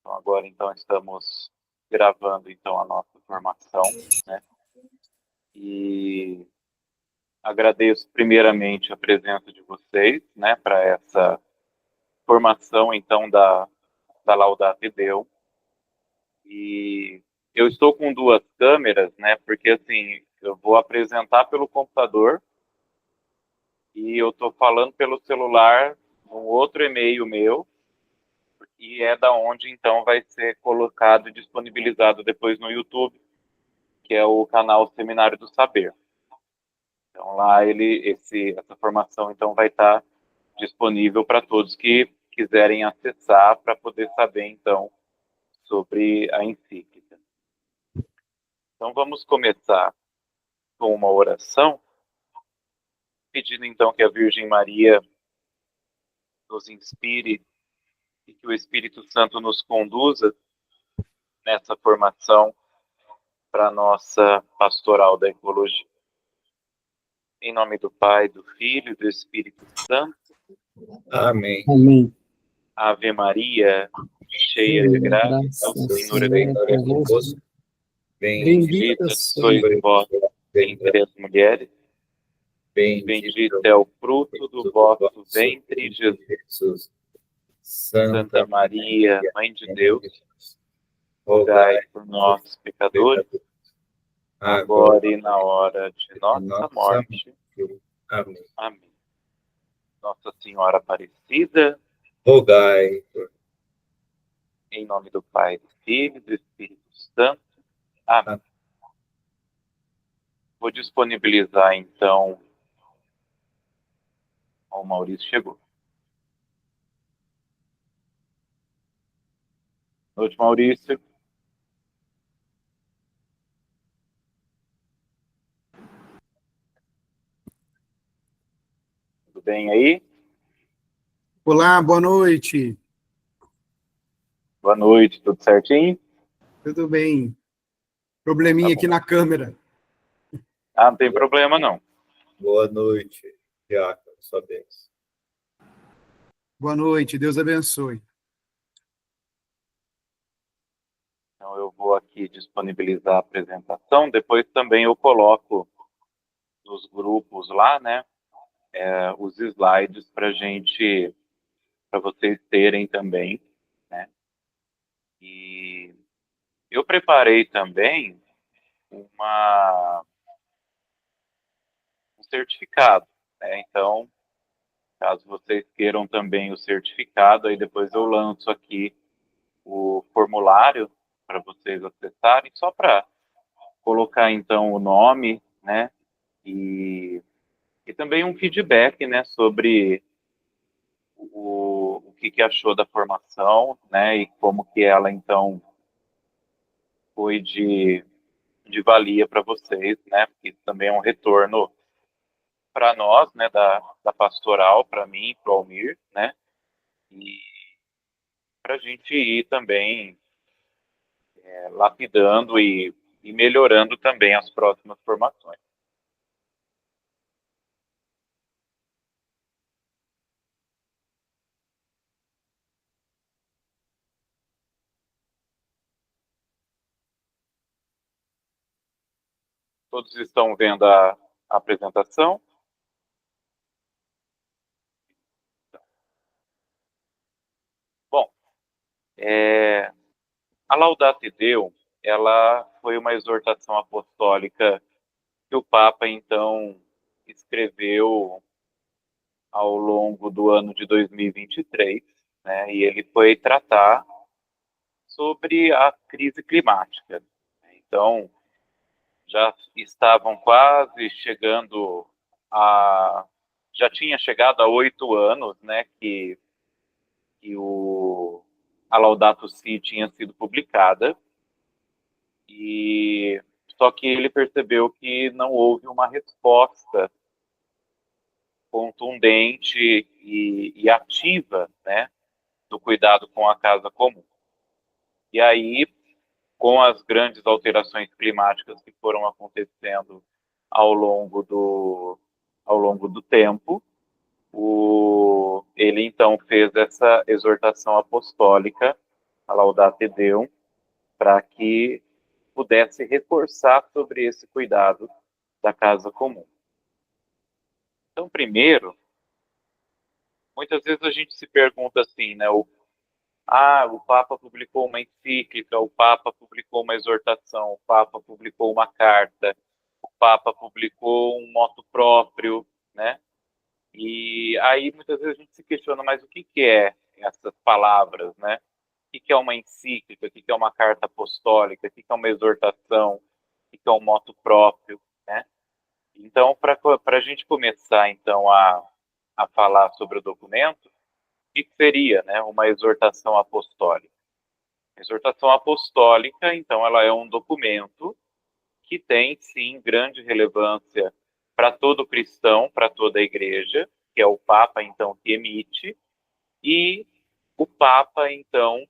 Então, agora, então, estamos gravando, então, a nossa formação, né? E agradeço, primeiramente, a presença de vocês, né, para essa formação, então, da Laudate Deum. E eu estou com duas câmeras, né, porque, assim, eu vou apresentar pelo computador e eu estou falando pelo celular, um outro e-mail meu, e é da onde, então, vai ser colocado e disponibilizado depois no YouTube, que é o canal Seminário do Saber. Então, lá essa formação, então, vai estar disponível para todos que quiserem acessar para poder saber, então, sobre a encíclica. Então, vamos começar com uma oração, pedindo, então, que a Virgem Maria nos inspire e que o Espírito Santo nos conduza nessa formação para a nossa pastoral da ecologia. Em nome do Pai, do Filho e do Espírito Santo. Amém. Amém. Ave Maria, cheia de graça, o Senhor é convosco. Bendita sois vós entre as mulheres, bendito é o fruto do vosso ventre, Jesus. Santa Maria, Mãe de Deus, rogai por nós, pecadores, agora e na hora de nossa morte. Amém. Amém. Nossa Senhora Aparecida, Rogai. em nome do Pai, do Filho e do Espírito Santo. Amém. Vou disponibilizar, então... O Maurício chegou. Boa noite, Maurício. Tudo bem aí? Olá, boa noite. Boa noite, tudo certinho? Tudo bem? Probleminha aqui na câmera. Ah, não tem problema, não. Boa noite, Diácono, sua bênção. Boa noite, Deus abençoe. Então, eu vou aqui disponibilizar a apresentação. Depois também eu coloco nos grupos lá, né, os slides para vocês terem também, né. E eu preparei também um certificado, né. Então, caso vocês queiram também o certificado, aí depois eu lanço aqui o formulário para vocês acessarem, só para colocar, então, o nome, né, e também um feedback, né, sobre o que achou da formação, né, e como que ela, então, foi de valia para vocês, né, porque isso também é um retorno para nós, né, da pastoral, para mim, para o Almir, né, e para a gente ir também lapidando e melhorando também as próximas formações. Todos estão vendo a apresentação? Bom, a Laudate Deum, ela foi uma exortação apostólica que o Papa, então, escreveu ao longo do ano de 2023, né, e ele foi tratar sobre a crise climática. Então, já estavam quase chegando já tinha chegado a 8 anos, né, que a Laudato Si tinha sido publicada, e só que ele percebeu que não houve uma resposta contundente e ativa, né, do cuidado com a casa comum. E aí, com as grandes alterações climáticas que foram acontecendo ao longo do tempo, ele então fez essa exortação apostólica a Laudate Deum, para que pudesse reforçar sobre esse cuidado da casa comum. Então, primeiro, muitas vezes a gente se pergunta assim, né? O Papa publicou uma encíclica, o Papa publicou uma exortação, o Papa publicou uma carta, o Papa publicou um motu próprio, né? E aí muitas vezes a gente se questiona, mas o que que é essas palavras, né? O que é uma encíclica, o que é uma carta apostólica, o que é uma exortação, o que é um motu próprio, né? Então, para a gente começar, então, a falar sobre o documento, o que seria, né, uma exortação apostólica? A exortação apostólica, então, ela é um documento que tem, sim, grande relevância para todo cristão, para toda a igreja, que é o Papa, então, que emite, e o Papa, então,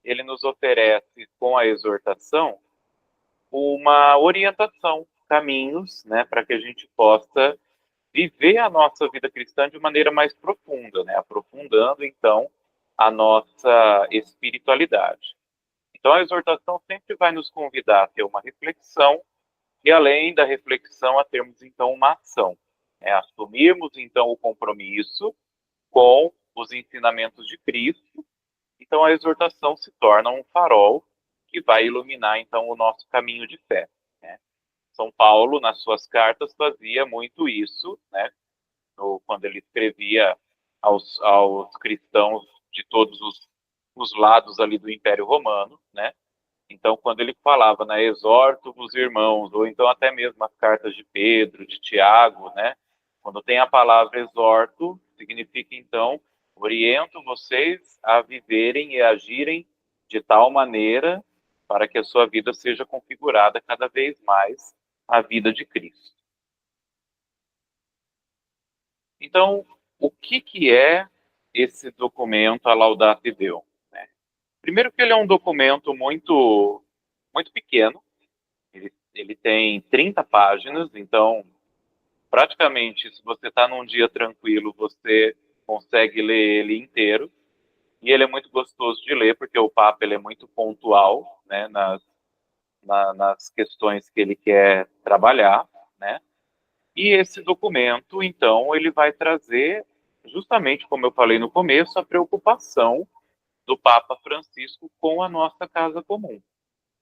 ele nos oferece, com a exortação, uma orientação, caminhos, né, para que a gente possa viver a nossa vida cristã de maneira mais profunda, né, aprofundando, então, a nossa espiritualidade. Então, a exortação sempre vai nos convidar a ter uma reflexão e, além da reflexão, a termos, então, uma ação. Né, assumirmos, então, o compromisso com os ensinamentos de Cristo. Então, a exortação se torna um farol que vai iluminar, então, o nosso caminho de fé. Né? São Paulo, nas suas cartas, fazia muito isso, né? Quando ele escrevia aos cristãos de todos os lados ali do Império Romano, né? Então, quando ele falava, né, exorto os irmãos, ou então até mesmo as cartas de Pedro, de Tiago, né? Quando tem a palavra exorto, significa, então, oriento vocês a viverem e agirem de tal maneira para que a sua vida seja configurada cada vez mais à vida de Cristo. Então, o que é esse documento, a Laudate Deum? Né? Primeiro que ele é um documento muito pequeno, ele tem 30 páginas, então, praticamente, se você está num dia tranquilo, você consegue ler ele inteiro, e ele é muito gostoso de ler, porque o Papa ele é muito pontual, né, nas questões que ele quer trabalhar, né? E esse documento, então, ele vai trazer, justamente como eu falei no começo, a preocupação do Papa Francisco com a nossa casa comum.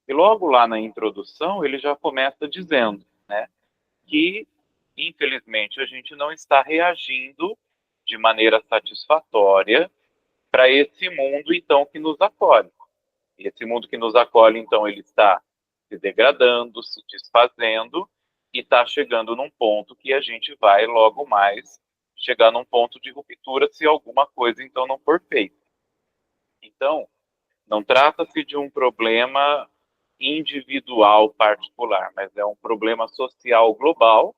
E logo lá na introdução, ele já começa dizendo, né, que, infelizmente, a gente não está reagindo de maneira satisfatória para esse mundo, então, que nos acolhe. E esse mundo que nos acolhe, então, ele está se degradando, se desfazendo, e está chegando num ponto que a gente vai logo mais chegar num ponto de ruptura se alguma coisa, então, não for feita. Então, não trata-se de um problema individual particular, mas é um problema social global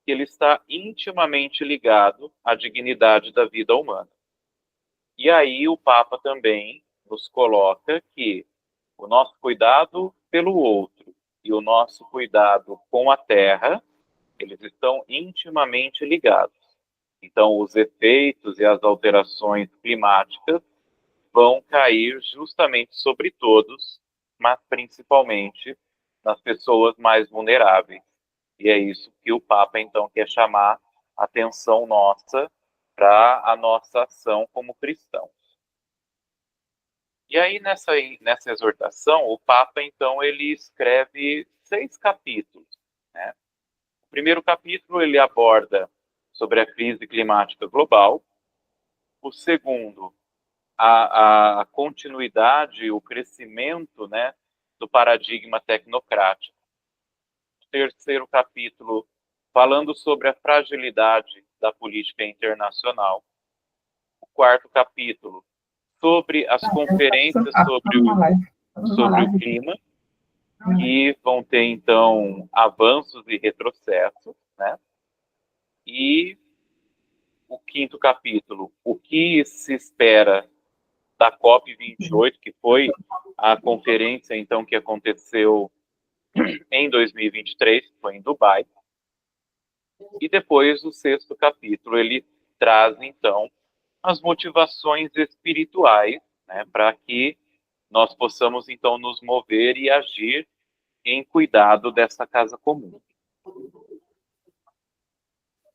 que ele está intimamente ligado à dignidade da vida humana. E aí o Papa também nos coloca que o nosso cuidado pelo outro e o nosso cuidado com a terra, eles estão intimamente ligados. Então, os efeitos e as alterações climáticas vão cair justamente sobre todos, mas principalmente nas pessoas mais vulneráveis. E é isso que o Papa, então, quer chamar a atenção nossa para a nossa ação como cristãos. E aí, nessa exortação, o Papa, então, ele escreve 6 capítulos. Né? O primeiro capítulo, ele aborda sobre a crise climática global. O segundo, a continuidade, o crescimento, né, do paradigma tecnocrático. O terceiro capítulo, falando sobre a fragilidade da política internacional. O quarto capítulo, sobre as conferências sobre o clima, que vão ter, então, avanços e retrocessos, né? E o quinto capítulo, o que se espera da COP28, que foi a conferência, então, que aconteceu em 2023, foi em Dubai. E depois, o sexto capítulo, ele traz, então, as motivações espirituais, né, para que nós possamos, então, nos mover e agir em cuidado dessa casa comum.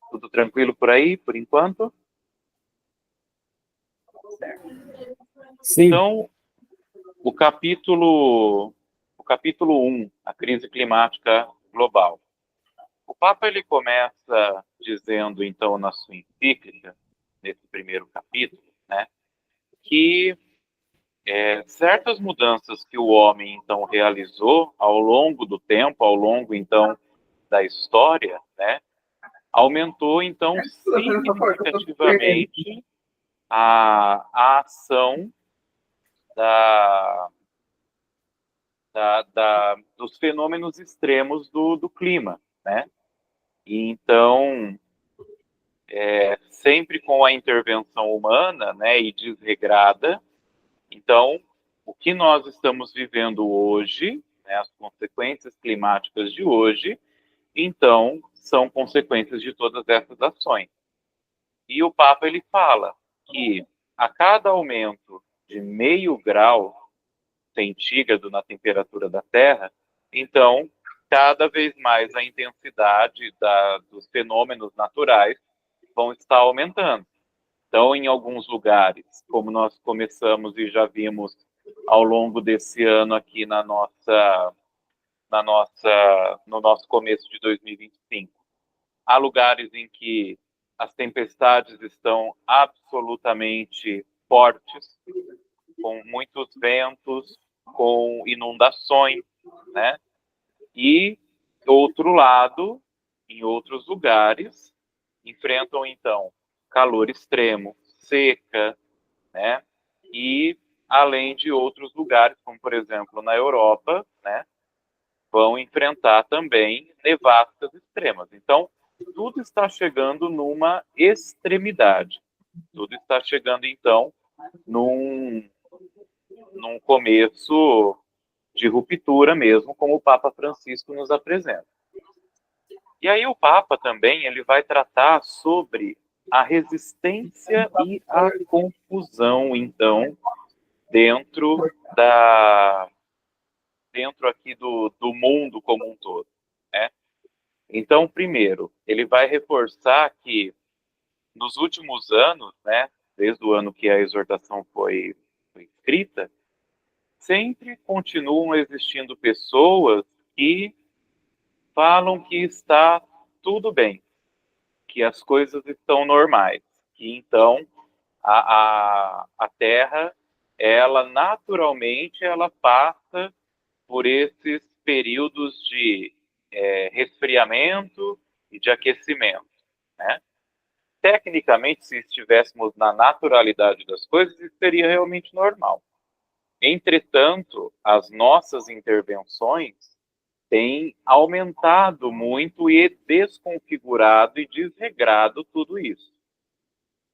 Tudo tranquilo por aí, por enquanto? Certo. Sim. Então, o capítulo 1, a crise climática global. O Papa ele começa dizendo, então, na sua encíclica, nesse primeiro capítulo, né, que certas mudanças que o homem, então, realizou ao longo do tempo, ao longo, então, da história, né, aumentou, então, significativamente a ação dos fenômenos extremos do clima, né? E então, sempre com a intervenção humana, né, e desregrada, então, o que nós estamos vivendo hoje, né, as consequências climáticas de hoje, então, são consequências de todas essas ações. E o Papa, ele fala que a cada aumento de 0,5 grau centígrado na temperatura da Terra, então, cada vez mais a intensidade dos fenômenos naturais vão estar aumentando. Então, em alguns lugares, como nós começamos e já vimos ao longo desse ano aqui no nosso começo de 2025, há lugares em que as tempestades estão absolutamente fortes, com muitos ventos, com inundações, né? E, do outro lado, em outros lugares, enfrentam, então, calor extremo, seca, né? E, além de outros lugares, como, por exemplo, na Europa, né? Vão enfrentar também nevascas extremas. Então, tudo está chegando numa extremidade. Tudo está chegando, então, num começo de ruptura mesmo, como o Papa Francisco nos apresenta. E aí o Papa também ele vai tratar sobre a resistência e a confusão, então, dentro aqui do mundo como um todo, né? Então, primeiro, ele vai reforçar que nos últimos anos, né, desde o ano que a exortação foi escrita, sempre continuam existindo pessoas que falam que está tudo bem, que as coisas estão normais, que então a Terra, ela naturalmente, ela passa por esses períodos de resfriamento e de aquecimento, né? Tecnicamente, se estivéssemos na naturalidade das coisas, isso seria realmente normal. Entretanto, as nossas intervenções têm aumentado muito e desconfigurado e desregrado tudo isso.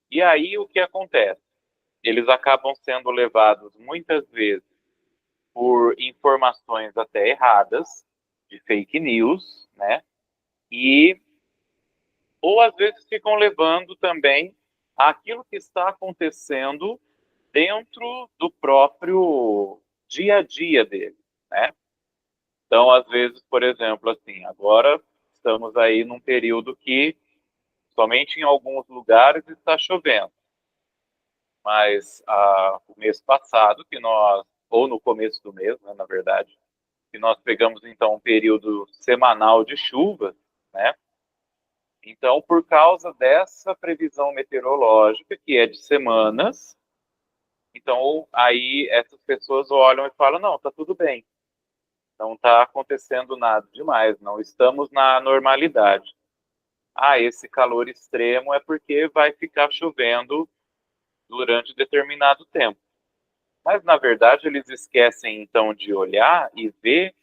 E aí o que acontece? Eles acabam sendo levados muitas vezes por informações até erradas, de fake news, né? Ou às vezes ficam levando também aquilo que está acontecendo dentro do próprio dia a dia dele, né? Então, às vezes, por exemplo, assim, agora estamos aí num período que somente em alguns lugares está chovendo, mas o mês passado, ou no começo do mês, né, na verdade, que nós pegamos então um período semanal de chuva, né? Então, por causa dessa previsão meteorológica, que é de semanas, então aí essas pessoas olham e falam, não, tá tudo bem, não está acontecendo nada demais, não estamos na normalidade. Esse calor extremo é porque vai ficar chovendo durante determinado tempo. Mas, na verdade, eles esquecem, então, de olhar e ver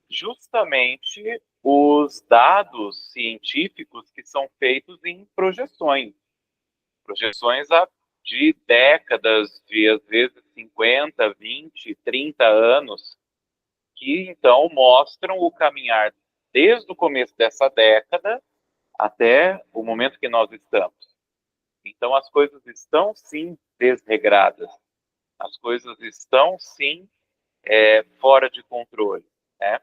justamente os dados científicos que são feitos em projeções. Projeções de décadas, de às vezes 50, 20, 30 anos, que então mostram o caminhar desde o começo dessa década até o momento que nós estamos. Então as coisas estão sim desregradas, as coisas estão sim fora de controle, né?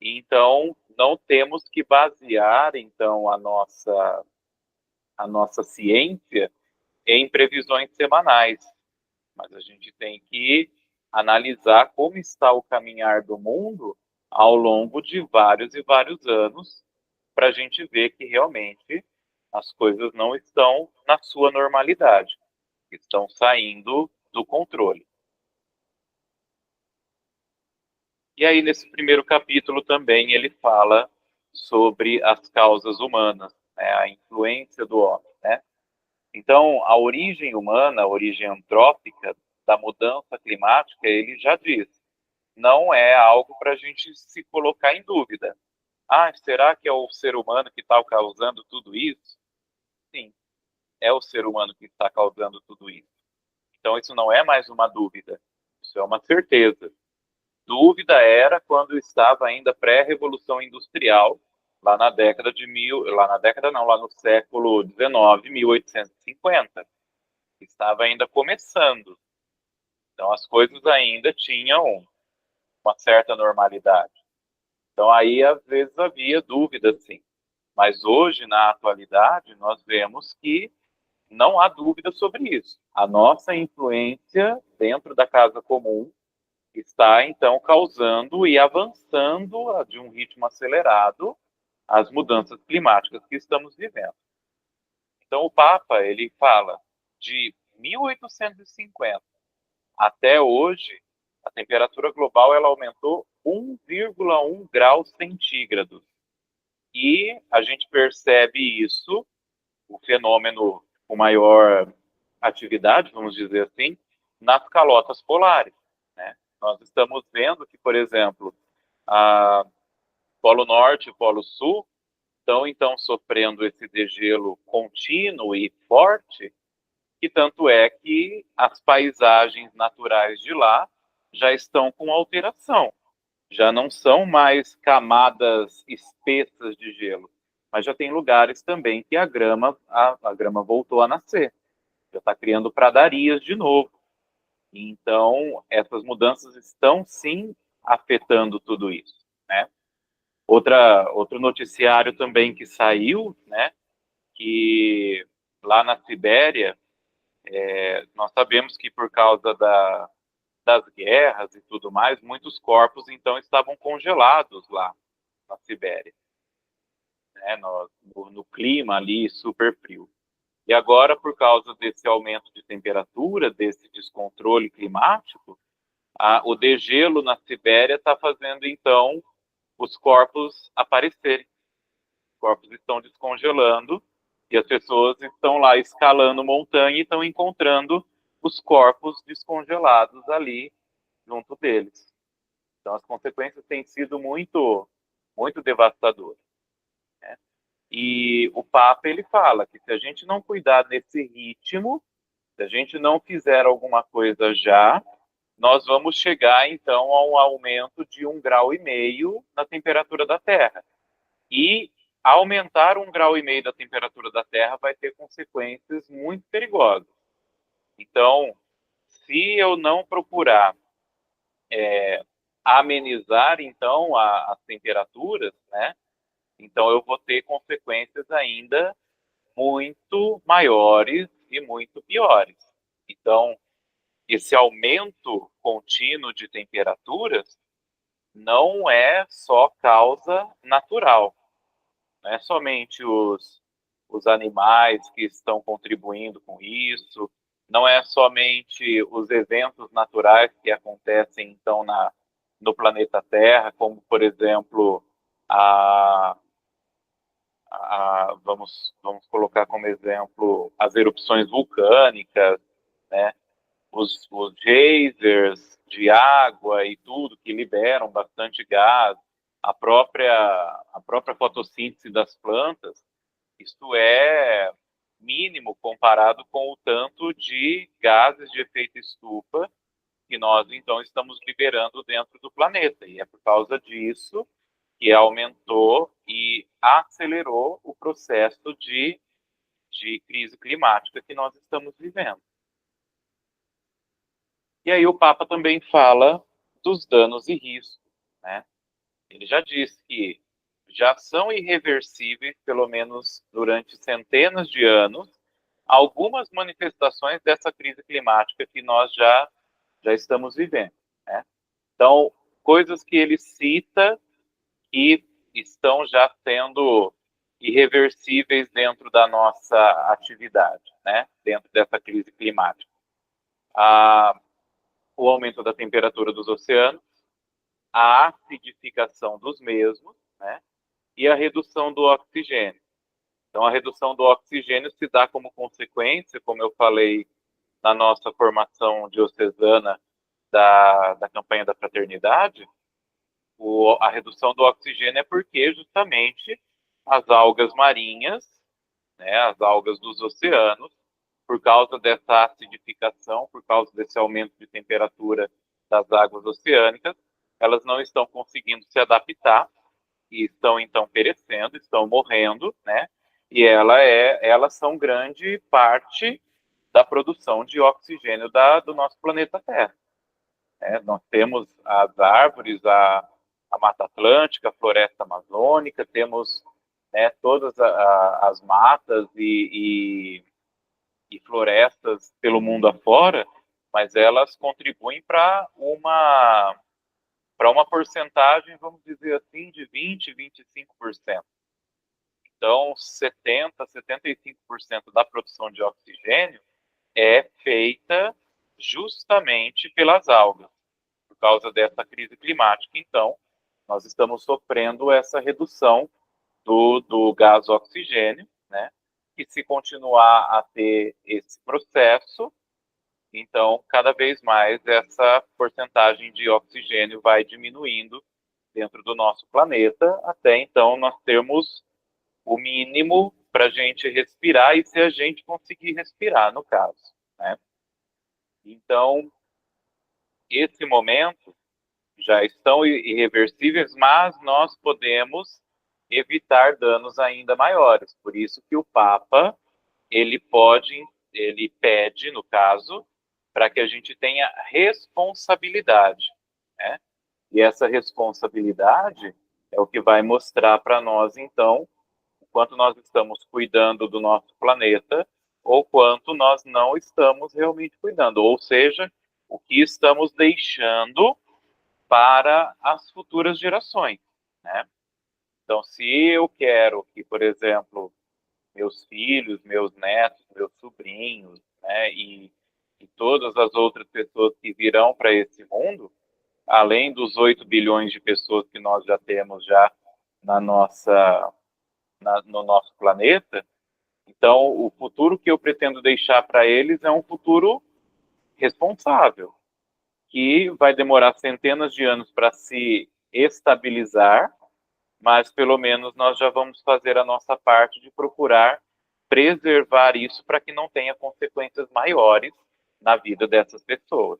Então, não temos que basear, então, a nossa ciência em previsões semanais, mas a gente tem que analisar como está o caminhar do mundo ao longo de vários e vários anos, para a gente ver que realmente as coisas não estão na sua normalidade, estão saindo do controle. E aí, nesse primeiro capítulo também, ele fala sobre as causas humanas, né, a influência do homem, né? Então, a origem humana, a origem antrópica da mudança climática, ele já diz, não é algo para a gente se colocar em dúvida. Ah, será que é o ser humano que está causando tudo isso? Sim, é o ser humano que está causando tudo isso. Então, isso não é mais uma dúvida, isso é uma certeza. Dúvida era quando estava ainda pré-revolução industrial, lá na década de lá no século XIX, 1850. Estava ainda começando. Então, as coisas ainda tinham uma certa normalidade. Então, aí, às vezes, havia dúvida, sim. Mas hoje, na atualidade, nós vemos que não há dúvida sobre isso. A nossa influência dentro da casa comum está, então, causando e avançando de um ritmo acelerado as mudanças climáticas que estamos vivendo. Então, o Papa, ele fala de 1850 até hoje, a temperatura global ela aumentou 1,1 graus centígrados. E a gente percebe isso, o fenômeno com maior atividade, vamos dizer assim, nas calotas polares, né? Nós estamos vendo que, por exemplo, a Polo Norte e Polo Sul estão, então, sofrendo esse degelo contínuo e forte, que tanto é que as paisagens naturais de lá já estão com alteração. Já não são mais camadas espessas de gelo, mas já tem lugares também que a grama voltou a nascer. Já está criando pradarias de novo. Então, essas mudanças estão, sim, afetando tudo isso, né? Outro noticiário também que saiu, né, que lá na Sibéria, nós sabemos que por causa das guerras e tudo mais, muitos corpos, então, estavam congelados lá na Sibéria, né, no clima ali super frio. E agora, por causa desse aumento de temperatura, desse descontrole climático, o degelo na Sibéria está fazendo, então, os corpos aparecerem. Os corpos estão descongelando e as pessoas estão lá escalando montanha e estão encontrando os corpos descongelados ali junto deles. Então, as consequências têm sido muito, muito devastadoras, né? E o Papa, ele fala que se a gente não cuidar desse ritmo, se a gente não fizer alguma coisa já, nós vamos chegar, então, a um aumento de 1,5 graus na temperatura da Terra. E aumentar 1,5 graus da temperatura da Terra vai ter consequências muito perigosas. Então, se eu não procurar amenizar, então, as temperaturas, né, então eu vou ter consequências ainda muito maiores e muito piores. Então, esse aumento contínuo de temperaturas não é só causa natural, não é somente os animais que estão contribuindo com isso, não é somente os eventos naturais que acontecem, então, no planeta Terra, como, por exemplo, vamos colocar como exemplo as erupções vulcânicas, né? Os geysers de água e tudo que liberam bastante gás, a própria fotossíntese das plantas, isto é mínimo comparado com o tanto de gases de efeito estufa que nós, então, estamos liberando dentro do planeta. E é por causa disso que aumentou e acelerou o processo de crise climática que nós estamos vivendo. E aí o Papa também fala dos danos e riscos, né? Ele já disse que já são irreversíveis, pelo menos durante centenas de anos, algumas manifestações dessa crise climática que nós já estamos vivendo, né? Então, coisas que ele cita que estão já sendo irreversíveis dentro da nossa atividade, né? Dentro dessa crise climática. O aumento da temperatura dos oceanos, a acidificação dos mesmos, né? E a redução do oxigênio. Então, a redução do oxigênio se dá como consequência, como eu falei na nossa formação diocesana da campanha da fraternidade, a redução do oxigênio é porque justamente as algas marinhas, né, as algas dos oceanos, por causa dessa acidificação, por causa desse aumento de temperatura das águas oceânicas, elas não estão conseguindo se adaptar e estão então perecendo, estão morrendo, né? E elas são grande parte da produção de oxigênio do nosso planeta Terra. Nós temos as árvores, a Mata Atlântica, a Floresta Amazônica, temos, né, todas as matas e florestas pelo mundo afora, mas elas contribuem para uma porcentagem, vamos dizer assim, de 20%, 25%. Então, 70%, 75% da produção de oxigênio é feita justamente pelas algas, por causa dessa crise climática. Então, nós estamos sofrendo essa redução do gás oxigênio, né? E se continuar a ter esse processo, então, cada vez mais essa porcentagem de oxigênio vai diminuindo dentro do nosso planeta, até então nós termos o mínimo para a gente respirar, e se a gente conseguir respirar, no caso, né? Então, esse momento já estão irreversíveis, mas nós podemos evitar danos ainda maiores. Por isso que o Papa, ele pede, no caso, para que a gente tenha responsabilidade, né? E essa responsabilidade é o que vai mostrar para nós, então, o quanto nós estamos cuidando do nosso planeta ou quanto nós não estamos realmente cuidando, ou seja, o que estamos deixando para as futuras gerações, né? Então, se eu quero que, por exemplo, meus filhos, meus netos, meus sobrinhos, né, e todas as outras pessoas que virão para esse mundo, além dos 8 bilhões de pessoas que nós já temos já no nosso planeta, então o futuro que eu pretendo deixar para eles é um futuro responsável, que vai demorar centenas de anos para se estabilizar, mas pelo menos nós já vamos fazer a nossa parte de procurar preservar isso para que não tenha consequências maiores na vida dessas pessoas.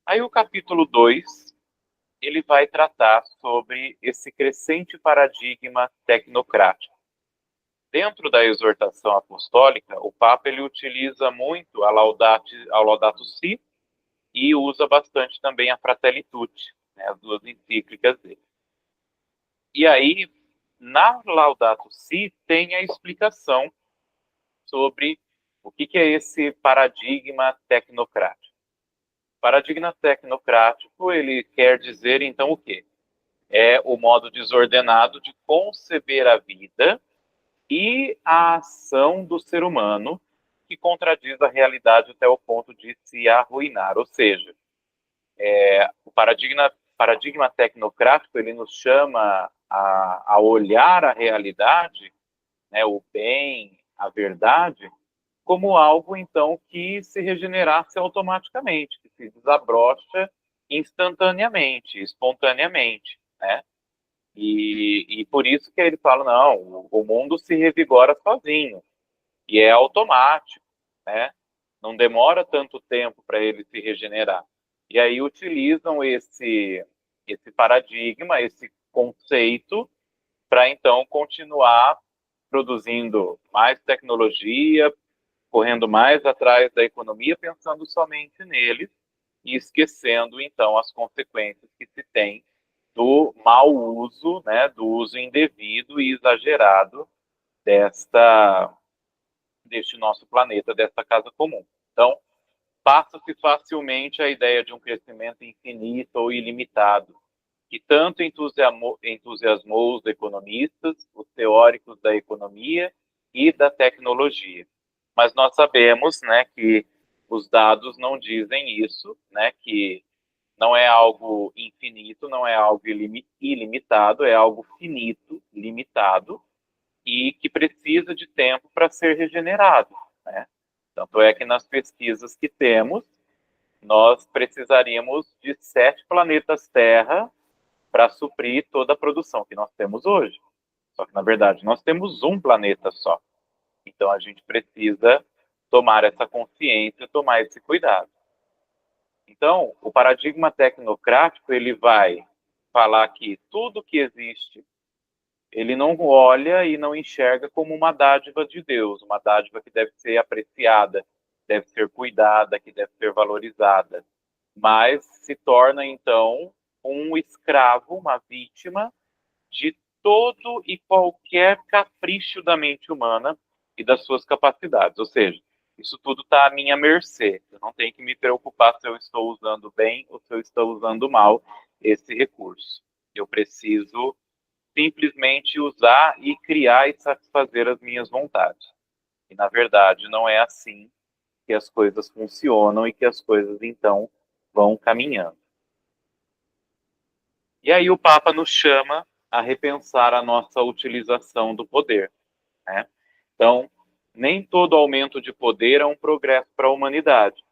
Aí o capítulo 2, ele vai tratar sobre esse crescente paradigma tecnocrático. Dentro da exortação apostólica, o Papa ele utiliza muito a Laudato Si e usa bastante também a Fratelli Tutti, né, as duas encíclicas dele. E aí, na Laudato Si, tem a explicação sobre o que é esse paradigma tecnocrático. O paradigma tecnocrático, ele quer dizer, então, o quê? É o modo desordenado de conceber a vida e a ação do ser humano, que contradiz a realidade até o ponto de se arruinar. Ou seja, o paradigma tecnocrático, ele nos chama a olhar a realidade, né, o bem, a verdade, como algo, então, que se regenerasse automaticamente, que se desabrocha instantaneamente, espontaneamente, né? E por isso que ele fala, não, o mundo se revigora sozinho, e é automático, né? Não demora tanto tempo para ele se regenerar. E aí utilizam esse paradigma, esse conceito, para então continuar produzindo mais tecnologia, correndo mais atrás da economia, pensando somente neles, e esquecendo, então, as consequências que se tem do mau uso, né, do uso indevido e exagerado deste nosso planeta, desta casa comum. Então, passa-se facilmente a ideia de um crescimento infinito ou ilimitado, que tanto entusiasmou os economistas, os teóricos da economia e da tecnologia. Mas nós sabemos, né, que os dados não dizem isso, né, que não é algo infinito, não é algo ilimitado, é algo finito, limitado, e que precisa de tempo para ser regenerado, né? Tanto é que nas pesquisas que temos, nós precisaríamos de 7 planetas Terra para suprir toda a produção que nós temos hoje. Só que, na verdade, nós temos um planeta só. Então, a gente precisa tomar essa consciência, tomar esse cuidado. Então, o paradigma tecnocrático, ele vai falar que tudo que existe, ele não olha e não enxerga como uma dádiva de Deus, uma dádiva que deve ser apreciada, deve ser cuidada, que deve ser valorizada, mas se torna, então, um escravo, uma vítima de todo e qualquer capricho da mente humana e das suas capacidades. Ou seja, isso tudo está à minha mercê. Eu não tenho que me preocupar se eu estou usando bem ou se eu estou usando mal esse recurso. Eu preciso simplesmente usar e criar e satisfazer as minhas vontades. E, na verdade, não é assim que as coisas funcionam e que as coisas, então, vão caminhando. E aí o Papa nos chama a repensar a nossa utilização do poder, né? Então, nem todo aumento de poder é um progresso para a humanidade.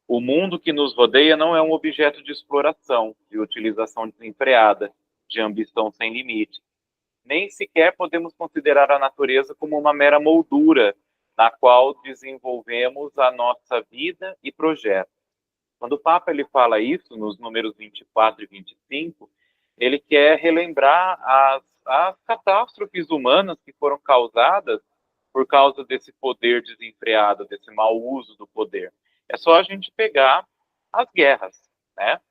O mundo que nos rodeia não é um objeto de exploração, de utilização desenfreada, de ambição sem limite. Nem sequer podemos considerar a natureza como uma mera moldura na qual desenvolvemos a nossa vida e projetos. Quando o Papa ele fala isso, nos números 24 e 25, ele quer relembrar as catástrofes humanas que foram causadas por causa desse poder desenfreado, desse mau uso do poder. É só a gente pegar as guerras, né?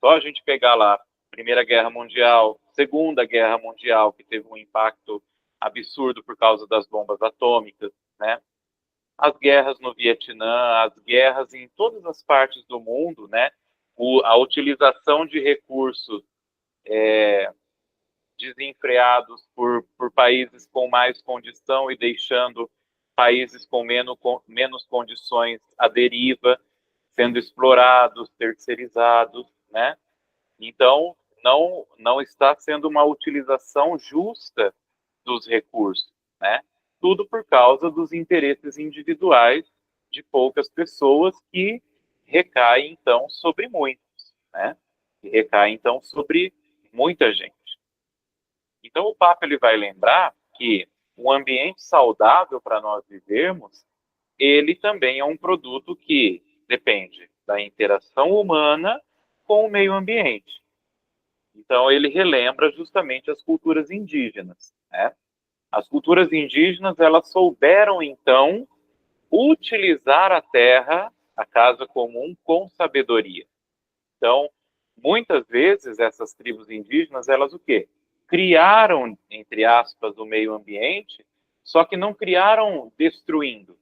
Só a gente pegar lá Primeira Guerra Mundial, Segunda Guerra Mundial, que teve um impacto absurdo por causa das bombas atômicas, né? As guerras no Vietnã, as guerras em todas as partes do mundo, né? A utilização de recursos desenfreados por países com mais condição e deixando países com menos condições à deriva, sendo explorados, terceirizados, né? Então, não está sendo uma utilização justa dos recursos, né? Tudo por causa dos interesses individuais de poucas pessoas que recaem, então, sobre muitos, né? Que recaem, então, sobre muita gente. Então, o Papa ele vai lembrar que um ambiente saudável para nós vivermos, ele também é um produto que depende da interação humana com o meio ambiente. Então, ele relembra justamente as culturas indígenas, né? As culturas indígenas, elas souberam, então, utilizar a terra, a casa comum, com sabedoria. Então, muitas vezes, essas tribos indígenas, elas o quê? Criaram, entre aspas, o meio ambiente, só que não criaram destruindo,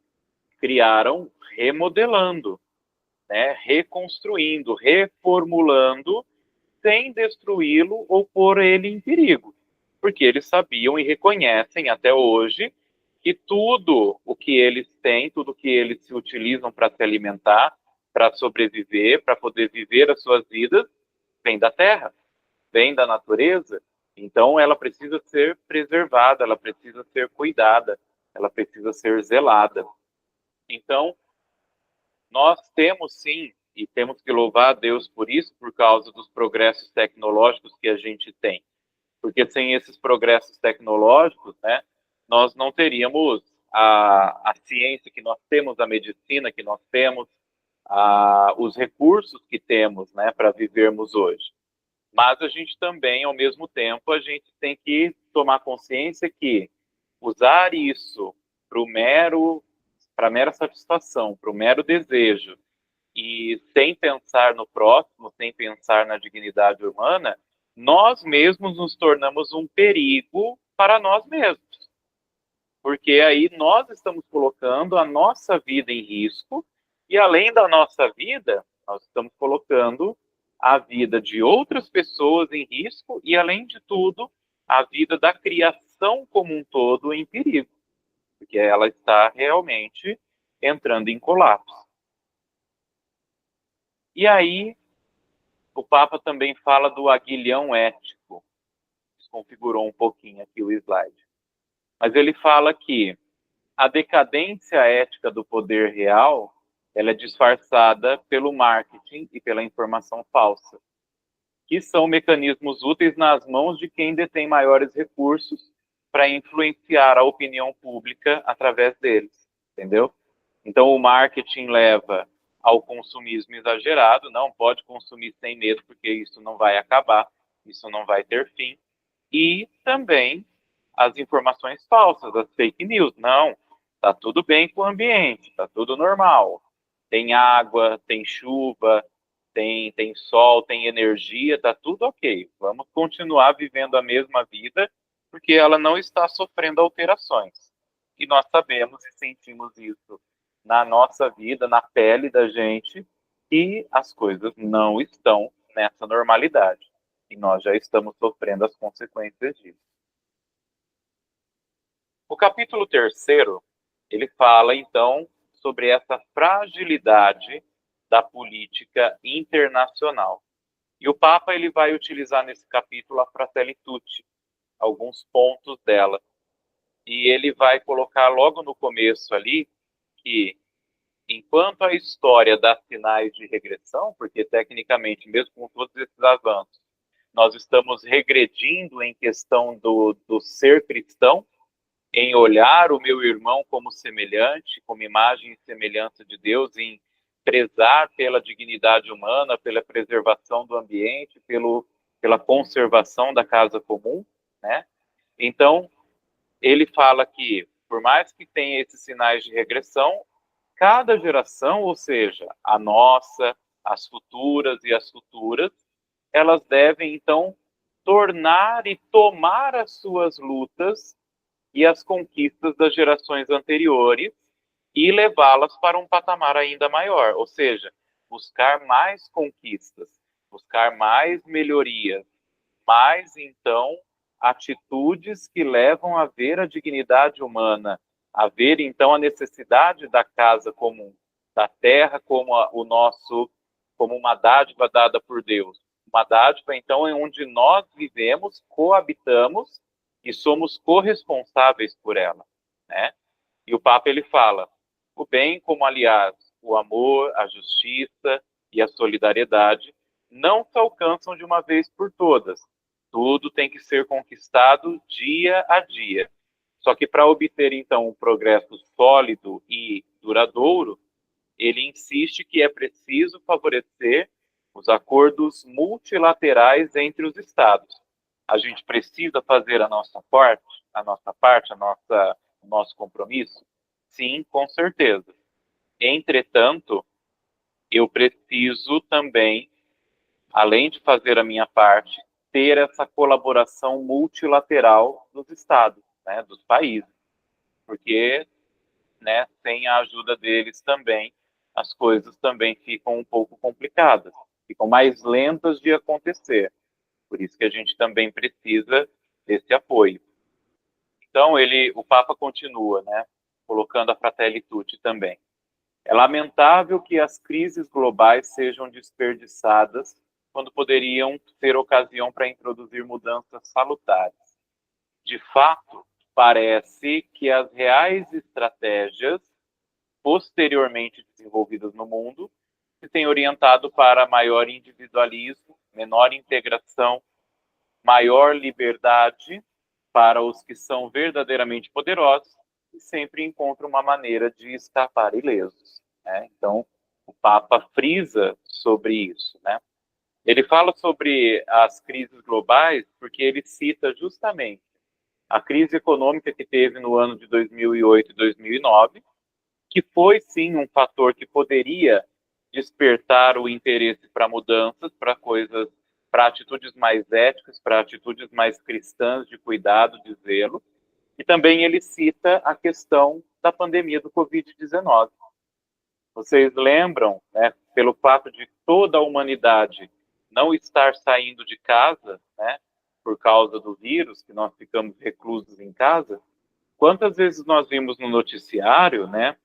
criaram remodelando, né? Reconstruindo, reformulando, sem destruí-lo ou pôr ele em perigo. Porque eles sabiam e reconhecem até hoje que tudo o que eles têm, tudo o que eles se utilizam para se alimentar, para sobreviver, para poder viver as suas vidas, vem da terra, vem da natureza. Então, ela precisa ser preservada, ela precisa ser cuidada, ela precisa ser zelada. Então, nós temos sim, e temos que louvar a Deus por isso, por causa dos progressos tecnológicos que a gente tem. Porque sem esses progressos tecnológicos, né, nós não teríamos a ciência que nós temos, a medicina que nós temos, os recursos que temos, né, para vivermos hoje. Mas a gente também, ao mesmo tempo, a gente tem que tomar consciência que usar isso para a mera satisfação, para o mero desejo e sem pensar no próximo, sem pensar na dignidade humana, nós mesmos nos tornamos um perigo para nós mesmos. Porque aí nós estamos colocando a nossa vida em risco, e além da nossa vida, nós estamos colocando a vida de outras pessoas em risco e, além de tudo, a vida da criação como um todo em perigo, porque ela está realmente entrando em colapso. E aí, o Papa também fala do aguilhão ético. Desconfigurou um pouquinho aqui o slide. Mas ele fala que a decadência ética do poder real, ela é disfarçada pelo marketing e pela informação falsa, que são mecanismos úteis nas mãos de quem detém maiores recursos para influenciar a opinião pública através deles, entendeu? Então, o marketing leva ao consumismo exagerado, não pode consumir sem medo, porque isso não vai acabar, isso não vai ter fim. E também as informações falsas, as fake news. Não, está tudo bem com o ambiente, está tudo normal. Tem água, tem chuva, tem sol, tem energia, está tudo ok. Vamos continuar vivendo a mesma vida, porque ela não está sofrendo alterações. E nós sabemos e sentimos isso na nossa vida, na pele da gente, e as coisas não estão nessa normalidade. E nós já estamos sofrendo as consequências disso. O capítulo 3º, ele fala, então, sobre essa fragilidade da política internacional. E o Papa ele vai utilizar nesse capítulo a Fratelli Tutti, alguns pontos dela. E ele vai colocar logo no começo ali que, enquanto a história dá sinais de regressão, porque tecnicamente, mesmo com todos esses avanços, nós estamos regredindo em questão do ser cristão, em olhar o meu irmão como semelhante, como imagem e semelhança de Deus, em prezar pela dignidade humana, pela preservação do ambiente, pela conservação da casa comum, né? Então, ele fala que, por mais que tenha esses sinais de regressão, cada geração, ou seja, a nossa, as futuras e as futuras, elas devem, então, tornar e tomar as suas lutas e as conquistas das gerações anteriores e levá-las para um patamar ainda maior, ou seja, buscar mais conquistas, buscar mais melhorias, mais, então, atitudes que levam a ver a dignidade humana, a ver, então, a necessidade da casa comum, da terra como como uma dádiva dada por Deus. Uma dádiva, então, em onde nós vivemos, coabitamos e somos corresponsáveis por ela, né? E o Papa, ele fala, o bem como, aliás, o amor, a justiça e a solidariedade não se alcançam de uma vez por todas. Tudo tem que ser conquistado dia a dia. Só que para obter, então, um progresso sólido e duradouro, ele insiste que é preciso favorecer os acordos multilaterais entre os Estados. A gente precisa fazer a nossa parte, o nosso compromisso? Sim, com certeza. Entretanto, eu preciso também, além de fazer a minha parte, ter essa colaboração multilateral dos Estados, né, dos países, porque, né, sem a ajuda deles também, as coisas também ficam um pouco complicadas, ficam mais lentas de acontecer. Por isso que a gente também precisa desse apoio. Então, o Papa continua, né, colocando a Fratelli Tutti também. É lamentável que as crises globais sejam desperdiçadas quando poderiam ser ocasião para introduzir mudanças salutares. De fato, parece que as reais estratégias posteriormente desenvolvidas no mundo se têm orientado para maior individualismo, menor integração, maior liberdade para os que são verdadeiramente poderosos e sempre encontram uma maneira de escapar ilesos, né? Então, o Papa frisa sobre isso, né? Ele fala sobre as crises globais porque ele cita justamente a crise econômica que teve no ano de 2008 e 2009, que foi, sim, um fator que poderia despertar o interesse para mudanças, para coisas, para atitudes mais éticas, para atitudes mais cristãs de cuidado, de zelo. E também ele cita a questão da pandemia do Covid-19. Vocês lembram, né, pelo fato de toda a humanidade não estar saindo de casa, né, por causa do vírus, que nós ficamos reclusos em casa, quantas vezes nós vimos no noticiário, né,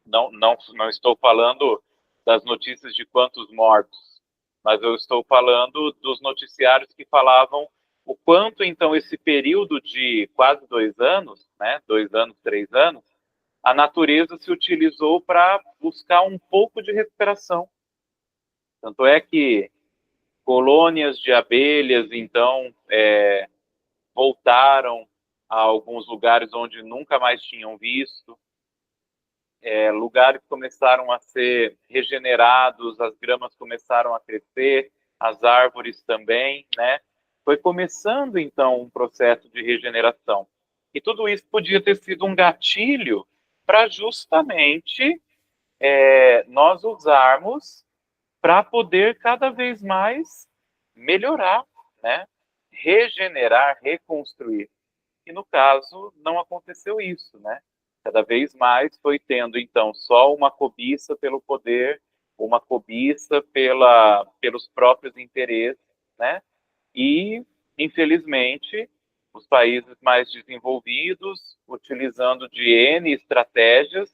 não estou falando das notícias de quantos mortos, mas eu estou falando dos noticiários que falavam o quanto, então, esse período de quase 2 anos, né, 2 anos, 3 anos, a natureza se utilizou para buscar um pouco de recuperação. Tanto é que colônias de abelhas, então, voltaram a alguns lugares onde nunca mais tinham visto. Lugares começaram a ser regenerados, as gramas começaram a crescer, as árvores também, né? Foi começando, então, um processo de regeneração. E tudo isso podia ter sido um gatilho para justamente nós usarmos para poder cada vez mais melhorar, né? Regenerar, reconstruir. E no caso, não aconteceu isso, né? Cada vez mais foi tendo, então, só uma cobiça pelo poder, uma cobiça pelos próprios interesses, né? E, infelizmente, os países mais desenvolvidos, utilizando de N estratégias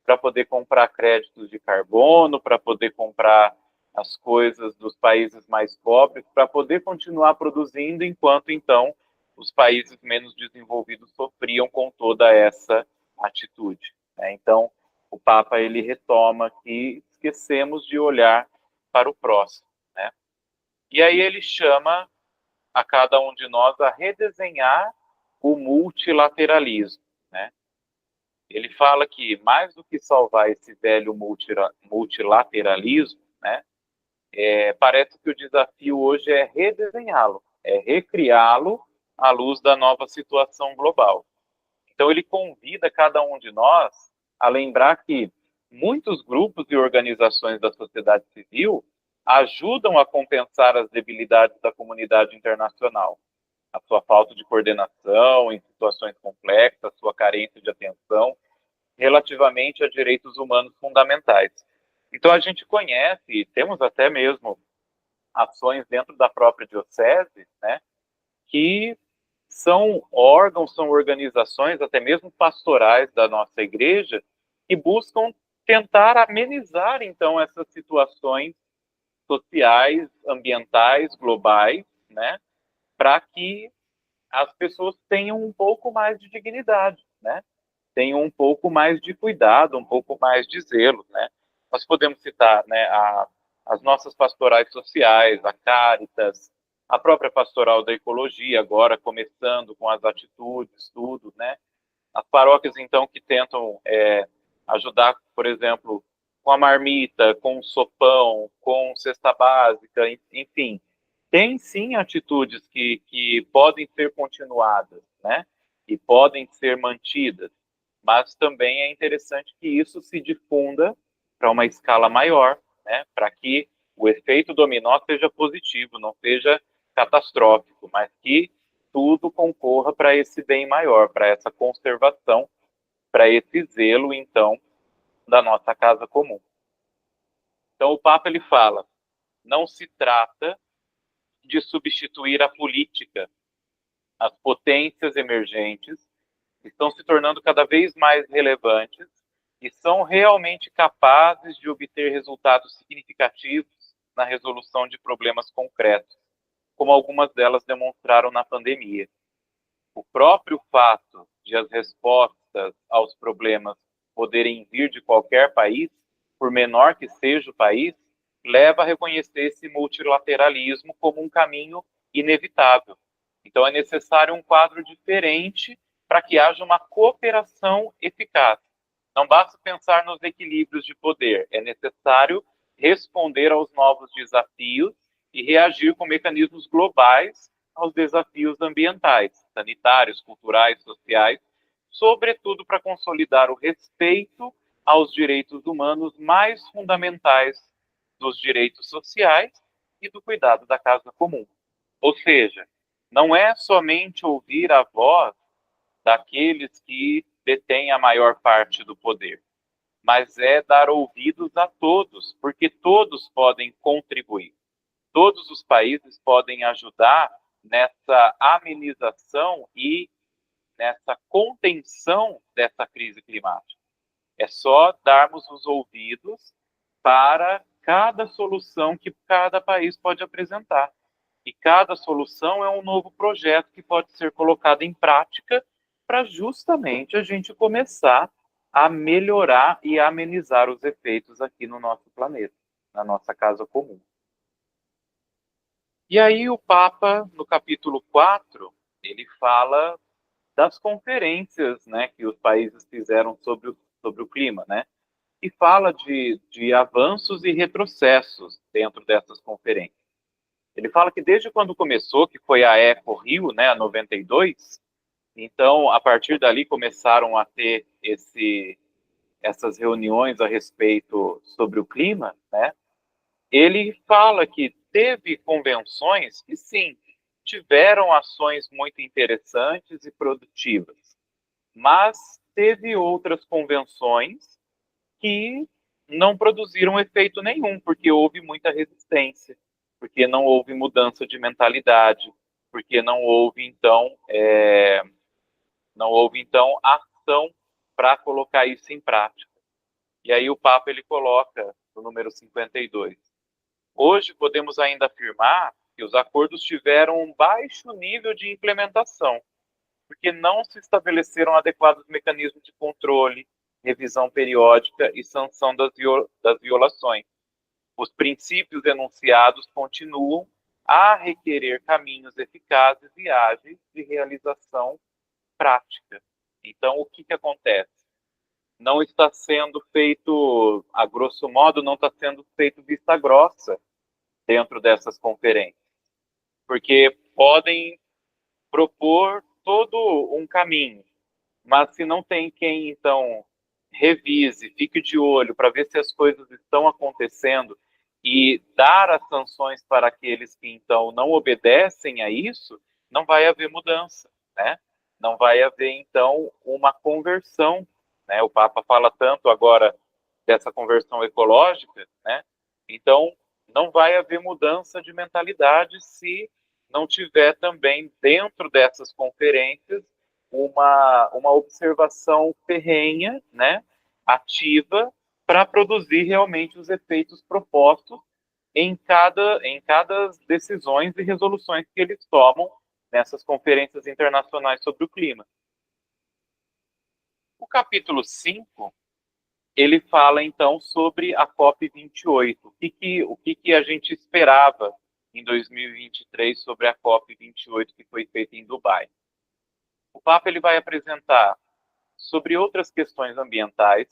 para poder comprar créditos de carbono, para poder comprar as coisas dos países mais pobres, para poder continuar produzindo, enquanto, então, os países menos desenvolvidos sofriam com toda essa atitude, né? Então, o Papa ele retoma que esquecemos de olhar para o próximo, né? E aí ele chama a cada um de nós a redesenhar o multilateralismo, né? Ele fala que mais do que salvar esse velho multilateralismo, né, parece que o desafio hoje é redesenhá-lo, é recriá-lo à luz da nova situação global. Então ele convida cada um de nós a lembrar que muitos grupos e organizações da sociedade civil ajudam a compensar as debilidades da comunidade internacional, a sua falta de coordenação em situações complexas, a sua carência de atenção relativamente a direitos humanos fundamentais. Então a gente conhece, e temos até mesmo ações dentro da própria diocese, né, que são órgãos, são organizações, até mesmo pastorais da nossa igreja, que buscam tentar amenizar, então, essas situações sociais, ambientais, globais, né, para que as pessoas tenham um pouco mais de dignidade, né, tenham um pouco mais de cuidado, um pouco mais de zelo, né. Nós podemos citar, né, as nossas pastorais sociais, a Caritas, a própria pastoral da ecologia, agora começando com as atitudes, tudo, né? As paróquias, então, que tentam ajudar, por exemplo, com a marmita, com o sopão, com cesta básica, enfim. Tem, sim, atitudes que podem ser continuadas, né? E podem ser mantidas, mas também é interessante que isso se difunda para uma escala maior, né? Para que o efeito dominó seja positivo, não seja catastrófico, mas que tudo concorra para esse bem maior, para essa conservação, para esse zelo, então, da nossa casa comum. Então, o Papa ele fala, não se trata de substituir a política. As potências emergentes estão se tornando cada vez mais relevantes e são realmente capazes de obter resultados significativos na resolução de problemas concretos, como algumas delas demonstraram na pandemia. O próprio fato de as respostas aos problemas poderem vir de qualquer país, por menor que seja o país, leva a reconhecer esse multilateralismo como um caminho inevitável. Então é necessário um quadro diferente para que haja uma cooperação eficaz. Não basta pensar nos equilíbrios de poder, é necessário responder aos novos desafios e reagir com mecanismos globais aos desafios ambientais, sanitários, culturais, sociais, sobretudo para consolidar o respeito aos direitos humanos mais fundamentais dos direitos sociais e do cuidado da casa comum. Ou seja, não é somente ouvir a voz daqueles que detêm a maior parte do poder, mas é dar ouvidos a todos, porque todos podem contribuir. Todos os países podem ajudar nessa amenização e nessa contenção dessa crise climática. É só darmos os ouvidos para cada solução que cada país pode apresentar. E cada solução é um novo projeto que pode ser colocado em prática para justamente a gente começar a melhorar e amenizar os efeitos aqui no nosso planeta, na nossa casa comum. E aí o Papa, no capítulo 4, ele fala das conferências, né, que os países fizeram sobre o clima, né? E fala de avanços e retrocessos dentro dessas conferências. Ele fala que desde quando começou, que foi a Eco Rio, né, a 92, então, a partir dali começaram a ter essas reuniões a respeito sobre o clima, né? Ele fala que teve convenções que, sim, tiveram ações muito interessantes e produtivas, mas teve outras convenções que não produziram efeito nenhum, porque houve muita resistência, porque não houve mudança de mentalidade, porque não houve, então, ação para colocar isso em prática. E aí o Papa ele coloca no número 52. Hoje podemos ainda afirmar que os acordos tiveram um baixo nível de implementação, porque não se estabeleceram adequados mecanismos de controle, revisão periódica e sanção das violações. Os princípios enunciados continuam a requerer caminhos eficazes e ágeis de realização prática. Então, o que acontece? Não está sendo feito, a grosso modo, não está sendo feito vista grossa dentro dessas conferências, porque podem propor todo um caminho, mas se não tem quem, então, revise, fique de olho para ver se as coisas estão acontecendo e dar as sanções para aqueles que, então, não obedecem a isso, não vai haver mudança, né? Não vai haver, então, uma conversão, né? O Papa fala tanto agora dessa conversão ecológica, né? Então, não vai haver mudança de mentalidade se não tiver também, dentro dessas conferências, uma observação ferrenha, né, ativa, para produzir realmente os efeitos propostos em cada decisões e resoluções que eles tomam nessas conferências internacionais sobre o clima. O capítulo 5, ele fala, então, sobre a COP28. O que a gente esperava em 2023 sobre a COP28 que foi feita em Dubai? O Papa ele vai apresentar sobre outras questões ambientais.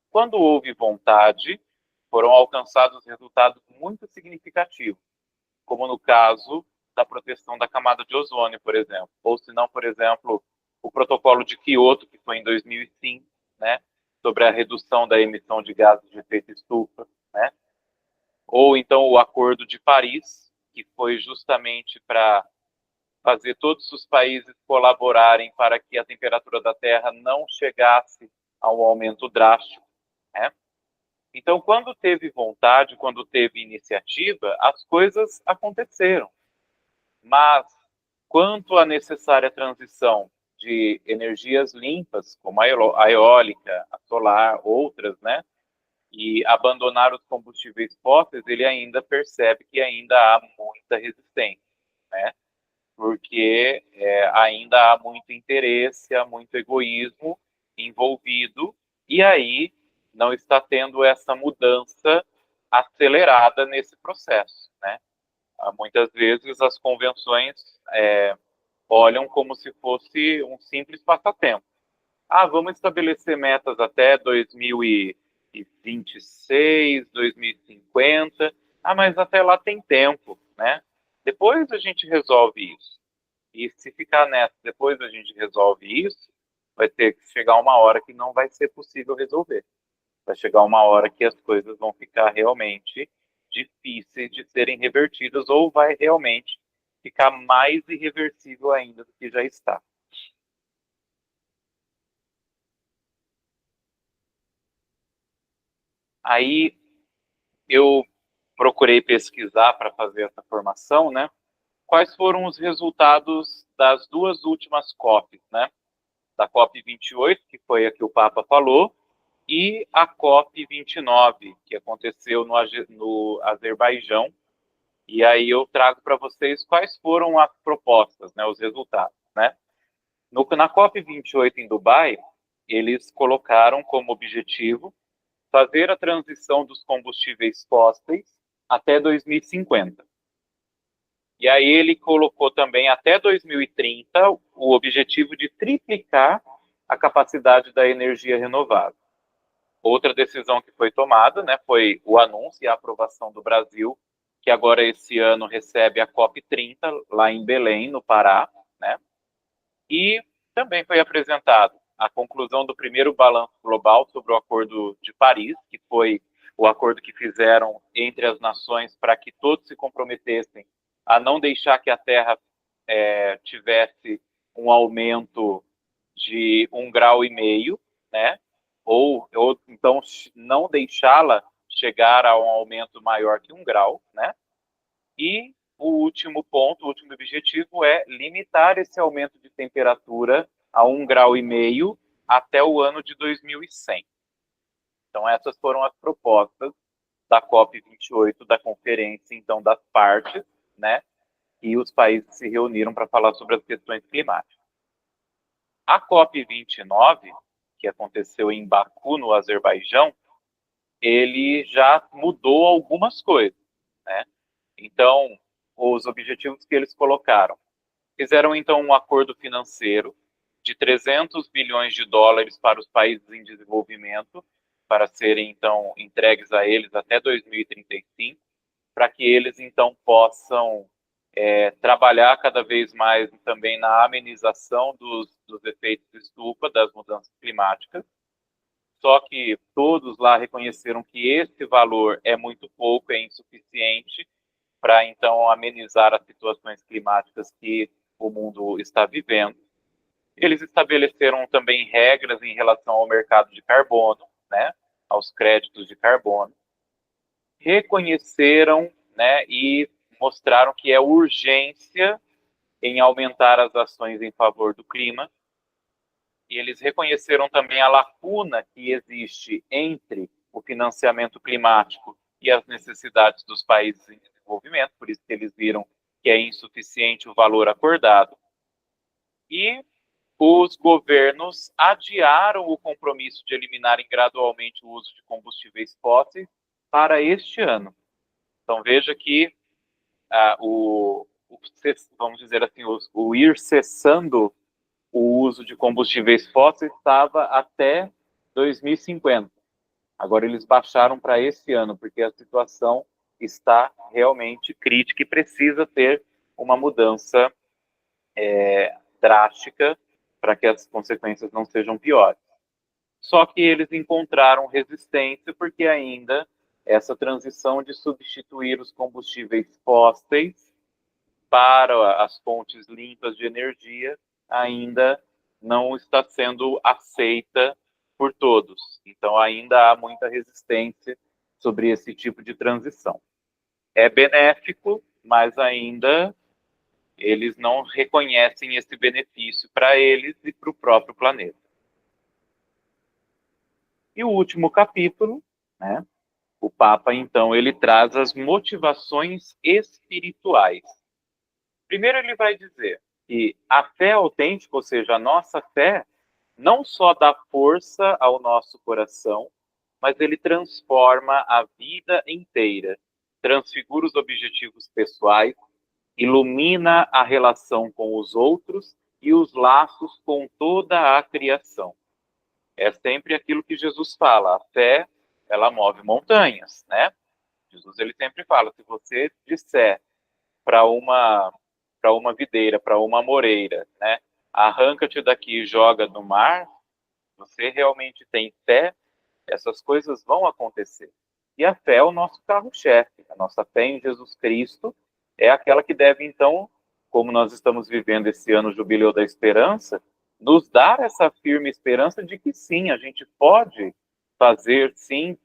Quando houve vontade, foram alcançados resultados muito significativos, como no caso da proteção da camada de ozônio, por exemplo. Ou se não, por exemplo, o protocolo de Kyoto, que foi em 2005, né, sobre a redução da emissão de gases de efeito estufa, né? Ou então o Acordo de Paris, que foi justamente para fazer todos os países colaborarem para que a temperatura da Terra não chegasse a um aumento drástico, né? Então, quando teve vontade, quando teve iniciativa, as coisas aconteceram. Mas, quanto à necessária transição de energias limpas, como a eólica, a solar, outras, né? E abandonar os combustíveis fósseis, ele ainda percebe que ainda há muita resistência, né? Porque ainda há muito interesse, há muito egoísmo envolvido, e aí não está tendo essa mudança acelerada nesse processo, né? Muitas vezes as convenções olham como se fosse um simples passatempo. Vamos estabelecer metas até 2026, 2050. Mas até lá tem tempo, né? Depois a gente resolve isso. E se ficar nessa, depois a gente resolve isso, vai ter que chegar uma hora que não vai ser possível resolver. vai chegar uma hora que as coisas vão ficar realmente difíceis de serem revertidas ou vai realmente ficar mais irreversível ainda do que já está. Aí eu procurei pesquisar para fazer essa formação, né? Quais foram os resultados das duas últimas COPs, né? Da COP 28, que foi a que o Papa falou, e a COP 29, que aconteceu no Azerbaijão. E aí eu trago para vocês quais foram as propostas, né, os resultados, né? Na COP 28 em Dubai, eles colocaram como objetivo fazer a transição dos combustíveis fósseis até 2050. E aí ele colocou também até 2030 o objetivo de triplicar a capacidade da energia renovável. Outra decisão que foi tomada, né, foi o anúncio e a aprovação do Brasil, que agora esse ano recebe a COP30 lá em Belém, no Pará, né? E também foi apresentado a conclusão do primeiro balanço global sobre o Acordo de Paris, que foi o acordo que fizeram entre as nações para que todos se comprometessem a não deixar que a Terra tivesse um aumento de 1,5 graus, né? Ou então não deixá-la chegar a um aumento maior que 1 grau, né? E o último ponto, o último objetivo é limitar esse aumento de temperatura a 1,5 graus até o ano de 2100. Então essas foram as propostas da COP 28, da conferência, então, das partes, né? E os países se reuniram para falar sobre as questões climáticas. A COP 29, que aconteceu em Baku, no Azerbaijão, ele já mudou algumas coisas, né? Então, os objetivos que eles colocaram. Fizeram, então, um acordo financeiro de 300 bilhões de dólares para os países em desenvolvimento, para serem, então, entregues a eles até 2035, para que eles, então, possam trabalhar cada vez mais também na amenização dos efeitos de estufa, das mudanças climáticas. Só que todos lá reconheceram que esse valor é muito pouco, é insuficiente para, então, amenizar as situações climáticas que o mundo está vivendo. Eles estabeleceram também regras em relação ao mercado de carbono, né, aos créditos de carbono. Reconheceram, né, e mostraram que é urgência em aumentar as ações em favor do clima. E eles reconheceram também a lacuna que existe entre o financiamento climático e as necessidades dos países em desenvolvimento, por isso que eles viram que é insuficiente o valor acordado. E os governos adiaram o compromisso de eliminarem gradualmente o uso de combustíveis fósseis para este ano. Então veja que vamos dizer assim, o ir cessando o uso de combustíveis fósseis estava até 2050. Agora eles baixaram para esse ano, porque a situação está realmente crítica e precisa ter uma mudança drástica para que as consequências não sejam piores. Só que eles encontraram resistência porque ainda essa transição de substituir os combustíveis fósseis para as fontes limpas de energia ainda não está sendo aceita por todos. Então ainda há muita resistência sobre esse tipo de transição. É benéfico, mas ainda eles não reconhecem esse benefício para eles e para o próprio planeta. E o último capítulo, né? O Papa, então, ele traz as motivações espirituais. Primeiro ele vai dizer que a fé autêntica, ou seja, a nossa fé, não só dá força ao nosso coração, mas ele transforma a vida inteira, transfigura os objetivos pessoais, ilumina a relação com os outros e os laços com toda a criação. É sempre aquilo que Jesus fala, a fé, ela move montanhas, né? Jesus, ele sempre fala, se você disser para uma videira, para uma amoreira, né? Arranca-te daqui e joga no mar, você realmente tem fé, Essas coisas vão acontecer. E a fé é o nosso carro-chefe. A nossa fé em Jesus Cristo é aquela que deve, então, como nós estamos vivendo esse ano Jubileu da Esperança, nos dar essa firme esperança de que sim, a gente pode fazer, sim,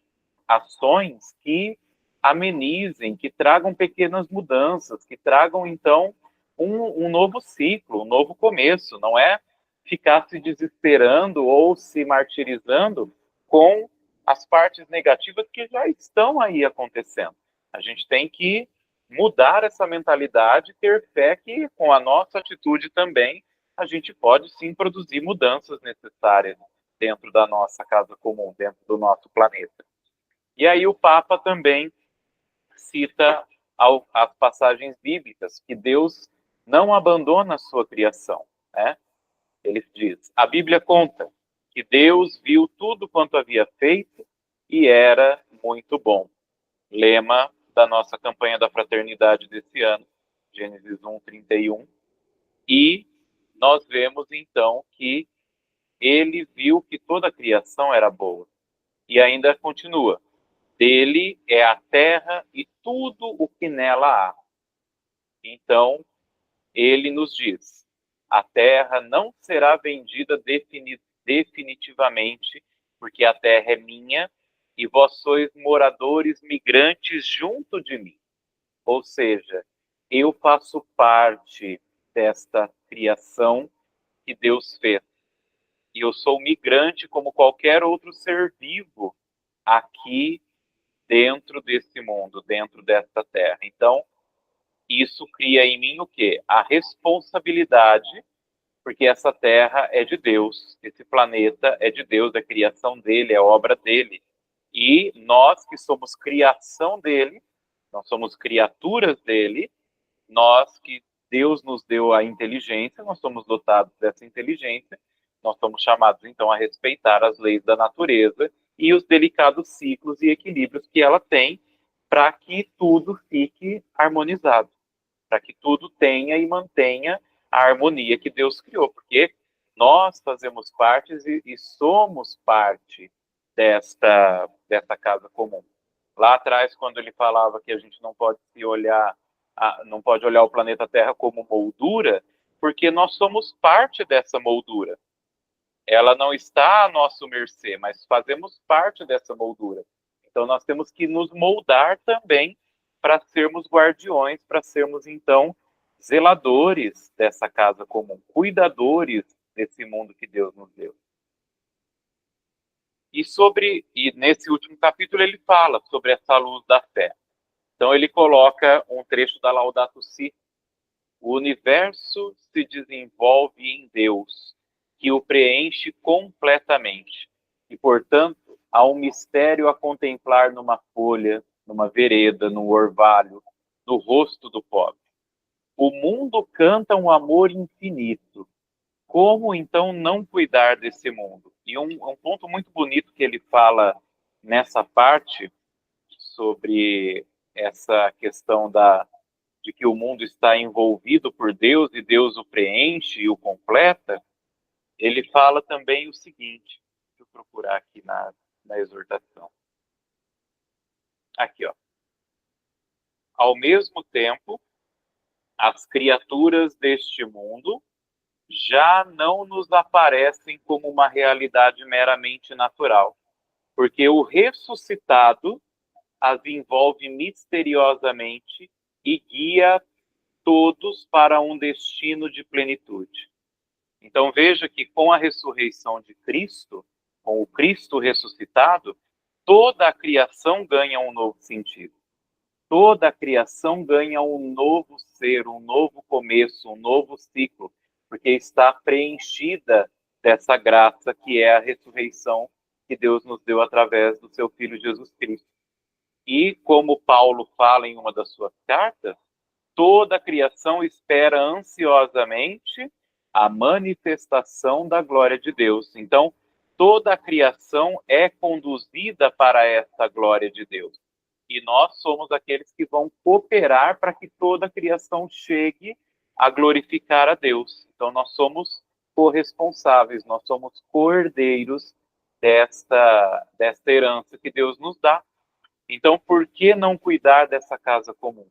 ações que amenizem, que tragam pequenas mudanças, que tragam, então, um novo ciclo, um novo começo. Não é ficar se desesperando ou se martirizando com as partes negativas que já estão aí acontecendo. A gente tem que mudar essa mentalidade, ter fé que, com a nossa atitude também, a gente pode sim produzir mudanças necessárias dentro da nossa casa comum, dentro do nosso planeta. E aí o Papa também cita as passagens bíblicas, que Deus não abandona a sua criação, né? Ele diz, a Bíblia conta que Deus viu tudo quanto havia feito e era muito bom. Lema da nossa campanha da fraternidade desse ano, Gênesis 1:31. E nós vemos, então, que ele viu que toda a criação era boa. E ainda continua, dele é a terra e tudo o que nela há. Então, ele nos diz, a terra não será vendida definitivamente, porque a terra é minha e vós sois moradores migrantes junto de mim. Ou seja, eu faço parte desta criação que Deus fez. E eu sou migrante como qualquer outro ser vivo aqui dentro desse mundo, dentro desta terra. Então, isso cria em mim o quê? A responsabilidade, porque essa terra é de Deus, esse planeta é de Deus, é criação dele, é obra dele. E nós que somos criação dele, nós somos criaturas dele, nós que Deus nos deu a inteligência, nós somos dotados dessa inteligência, nós somos chamados então a respeitar as leis da natureza e os delicados ciclos e equilíbrios que ela tem para que tudo fique harmonizado, para que tudo tenha e mantenha a harmonia que Deus criou, porque nós fazemos parte e somos parte desta casa comum. Lá atrás, quando ele falava que a gente não pode não pode olhar o planeta Terra como moldura, porque nós somos parte dessa moldura. Ela não está à nossa mercê, mas fazemos parte dessa moldura. Então nós temos que nos moldar também para sermos guardiões, para sermos então zeladores dessa casa comum, cuidadores desse mundo que Deus nos deu. E nesse último capítulo ele fala sobre essa luz da fé. Então ele coloca um trecho da Laudato Si. O universo se desenvolve em Deus, que o preenche completamente. E, portanto, há um mistério a contemplar numa folha, numa vereda, num orvalho, no rosto do pobre. O mundo canta um amor infinito. Como, então, não cuidar desse mundo? E um ponto muito bonito que ele fala nessa parte, sobre essa questão de que o mundo está envolvido por Deus e Deus o preenche e o completa, ele fala também o seguinte, deixa eu procurar aqui na exortação. Aqui, ó. Ao mesmo tempo, as criaturas deste mundo já não nos aparecem como uma realidade meramente natural, porque o ressuscitado as envolve misteriosamente e guia todos para um destino de plenitude. Então veja que com a ressurreição de Cristo, com o Cristo ressuscitado, toda a criação ganha um novo sentido. Toda a criação ganha um novo ser, um novo começo, um novo ciclo, porque está preenchida dessa graça que é a ressurreição que Deus nos deu através do seu Filho Jesus Cristo. E como Paulo fala em uma das suas cartas, toda a criação espera ansiosamente a manifestação da glória de Deus. Então, toda a criação é conduzida para essa glória de Deus. E nós somos aqueles que vão cooperar para que toda a criação chegue a glorificar a Deus. Então, nós somos corresponsáveis, nós somos cordeiros desta herança que Deus nos dá. Então, por que não cuidar dessa casa comum?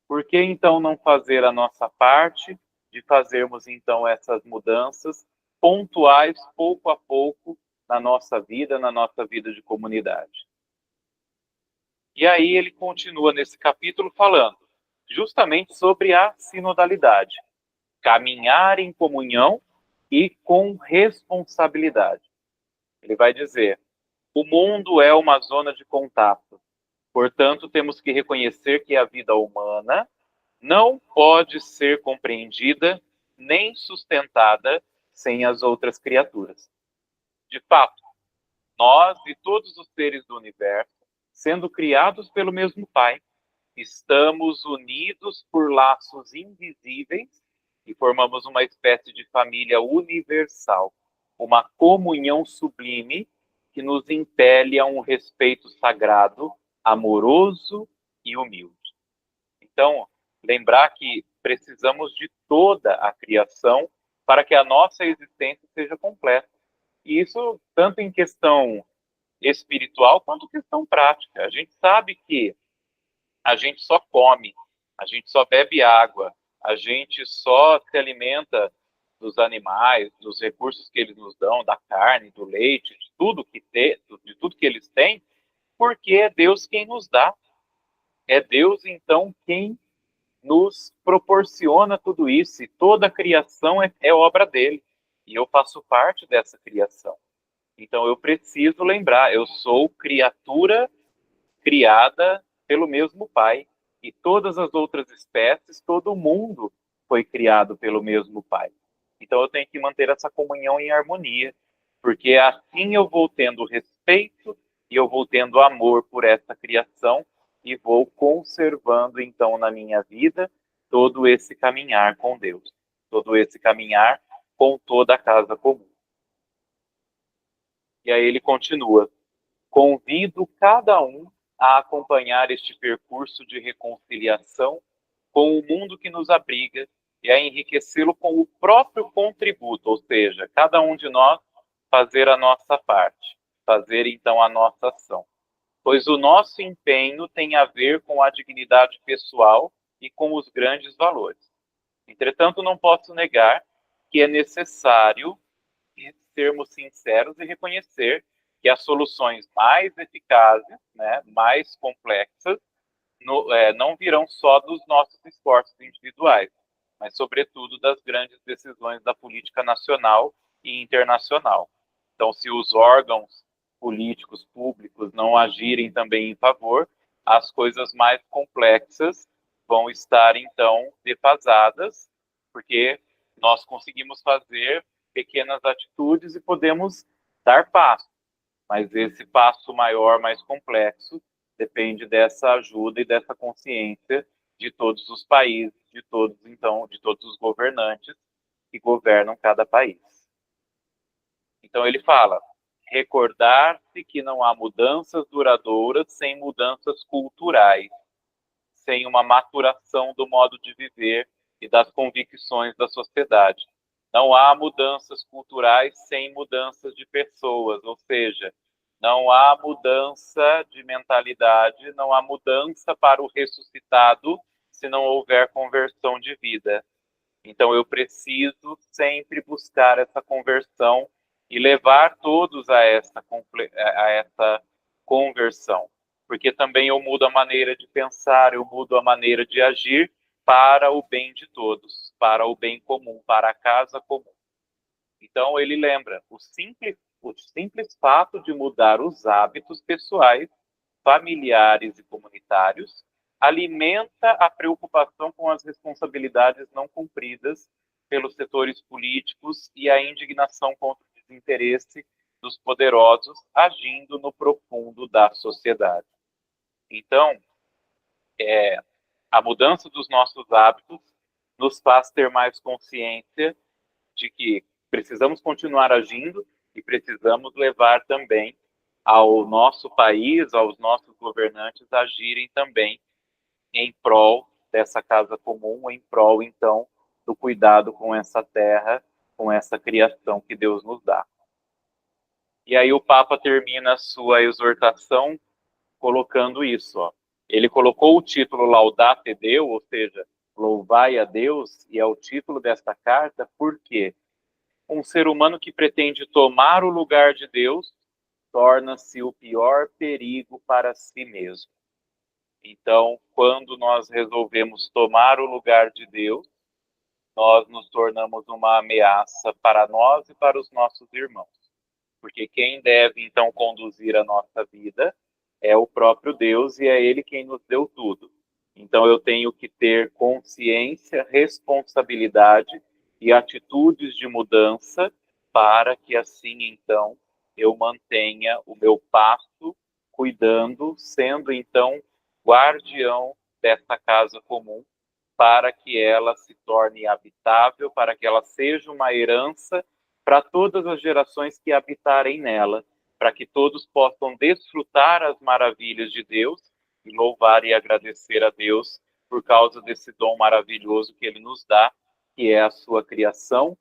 Por que, então, não fazer a nossa parte de fazermos, então, essas mudanças pontuais, pouco a pouco, na nossa vida de comunidade? E aí ele continua nesse capítulo falando justamente sobre a sinodalidade. Caminhar em comunhão e com responsabilidade. Ele vai dizer, o mundo é uma zona de contato. Portanto, temos que reconhecer que a vida humana não pode ser compreendida nem sustentada sem as outras criaturas. De fato, nós e todos os seres do universo, sendo criados pelo mesmo Pai, estamos unidos por laços invisíveis e formamos uma espécie de família universal, uma comunhão sublime que nos impele a um respeito sagrado, amoroso e humilde. Então, lembrar que precisamos de toda a criação para que a nossa existência seja completa. E isso tanto em questão espiritual quanto questão prática. A gente sabe que a gente só come, a gente só bebe água, a gente só se alimenta dos animais, dos recursos que eles nos dão, da carne, do leite, de tudo que eles têm, porque é Deus quem nos dá. É Deus, então, quem nos proporciona tudo isso, e toda a criação é obra dele, e eu faço parte dessa criação. Então eu preciso lembrar, eu sou criatura criada pelo mesmo Pai, e todas as outras espécies, todo mundo foi criado pelo mesmo Pai. Então eu tenho que manter essa comunhão em harmonia, porque assim eu vou tendo respeito e eu vou tendo amor por essa criação e vou conservando então na minha vida todo esse caminhar com Deus, todo esse caminhar com toda a casa comum. E aí ele continua, convido cada um a acompanhar este percurso de reconciliação com o mundo que nos abriga e a enriquecê-lo com o próprio contributo, ou seja, cada um de nós fazer a nossa parte, fazer então a nossa ação. Pois o nosso empenho tem a ver com a dignidade pessoal e com os grandes valores. Entretanto, não posso negar que é necessário sermos sinceros e reconhecer que as soluções mais eficazes, né, mais complexas, não virão só dos nossos esforços individuais, mas, sobretudo, das grandes decisões da política nacional e internacional. Então, se os órgãos políticos públicos não agirem também em favor, as coisas mais complexas vão estar, então, defasadas, porque nós conseguimos fazer pequenas atitudes e podemos dar passos, mas esse passo maior, mais complexo, depende dessa ajuda e dessa consciência de todos os países, de todos os governantes que governam cada país. Então ele fala, recordar-se que não há mudanças duradouras sem mudanças culturais, sem uma maturação do modo de viver e das convicções da sociedade. Não há mudanças culturais sem mudanças de pessoas, ou seja, não há mudança de mentalidade, não há mudança para o ressuscitado se não houver conversão de vida. Então eu preciso sempre buscar essa conversão e levar todos a essa conversão. Porque também eu mudo a maneira de pensar, eu mudo a maneira de agir para o bem de todos, para o bem comum, para a casa comum. Então ele lembra, o simples fato de mudar os hábitos pessoais, familiares e comunitários alimenta a preocupação com as responsabilidades não cumpridas pelos setores políticos e a indignação contra o desinteresse dos poderosos agindo no profundo da sociedade. Então, a mudança dos nossos hábitos nos faz ter mais consciência de que precisamos continuar agindo e precisamos levar também ao nosso país, aos nossos governantes, agirem também em prol dessa casa comum, em prol, então, do cuidado com essa terra, com essa criação que Deus nos dá. E aí o Papa termina a sua exortação colocando isso, ó. Ele colocou o título Laudate Deo, ou seja, louvai a Deus, e é o título desta carta, porque um ser humano que pretende tomar o lugar de Deus torna-se o pior perigo para si mesmo. Então, quando nós resolvemos tomar o lugar de Deus, nós nos tornamos uma ameaça para nós e para os nossos irmãos. Porque quem deve, então, conduzir a nossa vida é o próprio Deus e é Ele quem nos deu tudo. Então, eu tenho que ter consciência, responsabilidade e atitudes de mudança para que, assim, então, eu mantenha o meu passo, cuidando, sendo, então, guardião dessa casa comum, para que ela se torne habitável, para que ela seja uma herança para todas as gerações que habitarem nela, para que todos possam desfrutar as maravilhas de Deus e louvar e agradecer a Deus por causa desse dom maravilhoso que Ele nos dá, que é a sua criação,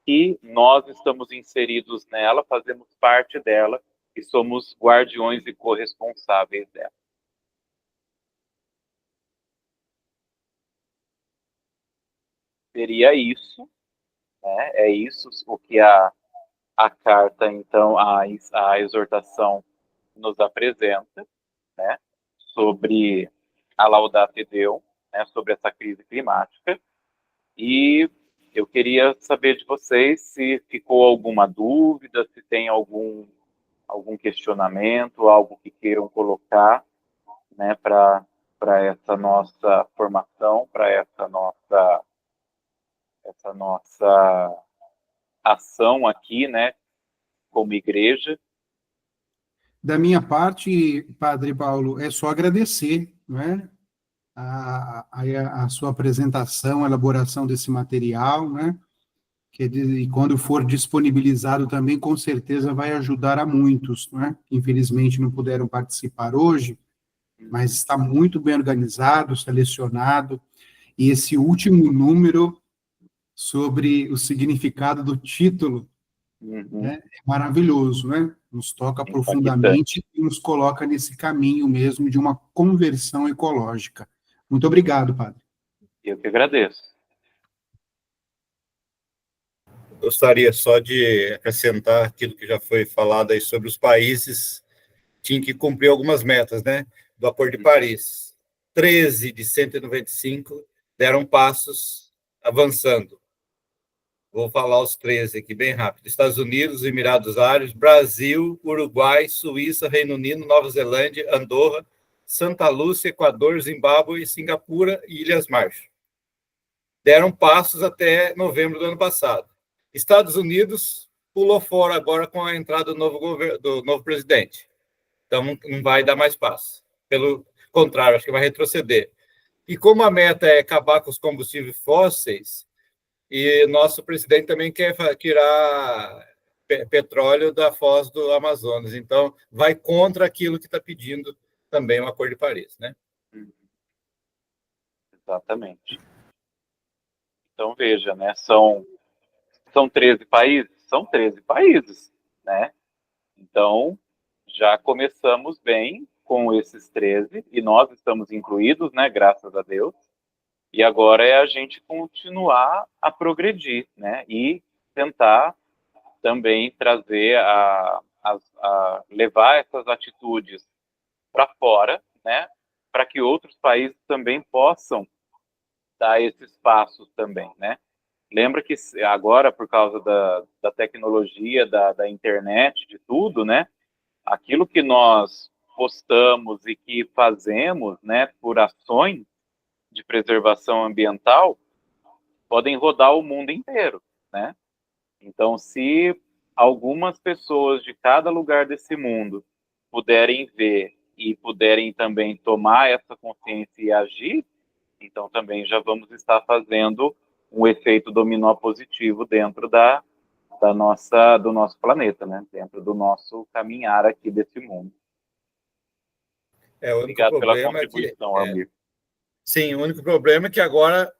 e nós estamos inseridos nela, fazemos parte dela e somos guardiões e corresponsáveis dela. Seria isso, né? É isso o que a carta, então, a exortação nos apresenta, né? Sobre a Laudate Deum, né? Sobre essa crise climática. E eu queria saber de vocês se ficou alguma dúvida, se tem algum questionamento, algo que queiram colocar, né? Para essa nossa formação, para essa nossa ação aqui, né, como igreja. Da minha parte, Padre Paulo, é só agradecer, né, a sua apresentação, a elaboração desse material, né, e quando for disponibilizado também, com certeza vai ajudar a muitos, né, que infelizmente não puderam participar hoje, mas está muito bem organizado, selecionado, e esse último número sobre o significado do título, né, é maravilhoso, né? Nos toca profundamente e nos coloca nesse caminho mesmo de uma conversão ecológica. Muito obrigado, Padre. Eu que agradeço. Gostaria só de acrescentar aquilo que já foi falado aí sobre os países que tinham que cumprir algumas metas, né? Do Acordo de Paris. 13 de 195 deram passos avançando. Vou falar os 13 aqui bem rápido. Estados Unidos, Emirados Árabes, Brasil, Uruguai, Suíça, Reino Unido, Nova Zelândia, Andorra, Santa Lúcia, Equador, Zimbábue, Singapura e Ilhas Marshall. Deram passos até novembro do ano passado. Estados Unidos pulou fora agora com a entrada do novo presidente. Então, não vai dar mais passo. Pelo contrário, acho que vai retroceder. E como a meta é acabar com os combustíveis fósseis, e nosso presidente também quer tirar petróleo da foz do Amazonas. Então, vai contra aquilo que está pedindo também o Acordo de Paris, né? Exatamente. Então, veja, né? São 13 países? São 13 países, né? Então, já começamos bem com esses 13, e nós estamos incluídos, né? Graças a Deus. E agora é a gente continuar a progredir, né? E tentar também trazer levar essas atitudes para fora, né? Para que outros países também possam dar esses passos também, né? Lembra que agora, por causa da tecnologia, da internet, de tudo, né? Aquilo que nós postamos e que fazemos, né? Por ações de preservação ambiental, podem rodar o mundo inteiro, né? Então, se algumas pessoas de cada lugar desse mundo puderem ver e puderem também tomar essa consciência e agir, então também já vamos estar fazendo um efeito dominó positivo dentro do nosso planeta, né? Dentro do nosso caminhar aqui desse mundo. Obrigado pela contribuição, Almir. Sim, o único problema é que agora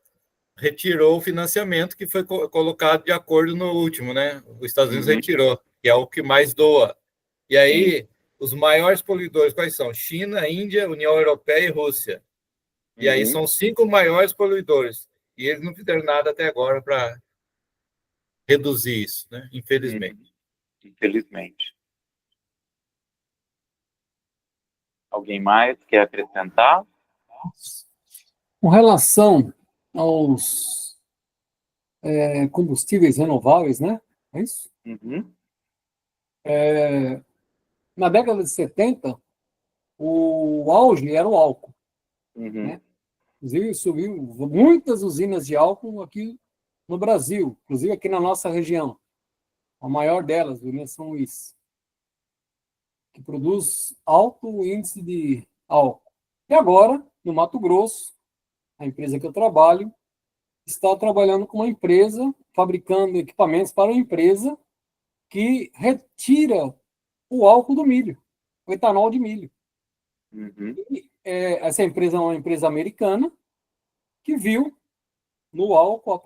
retirou o financiamento que foi colocado de acordo no último, né? Os Estados Unidos retirou, que é o que mais doa. E aí, os maiores poluidores quais são? China, Índia, União Europeia e Rússia. E aí são 5 maiores poluidores. E eles não fizeram nada até agora para reduzir isso, né? Infelizmente. Infelizmente. Alguém mais quer acrescentar? Com relação aos combustíveis renováveis, né? É isso? Na década de 70, o auge era o álcool, né? Inclusive, subiu muitas usinas de álcool aqui no Brasil, inclusive aqui na nossa região. A maior delas, a usina São Luís, que produz alto índice de álcool. E agora, no Mato Grosso, a empresa que eu trabalho está trabalhando com uma empresa, fabricando equipamentos para uma empresa que retira o álcool do milho, o etanol de milho. E, essa empresa é uma empresa americana que viu no álcool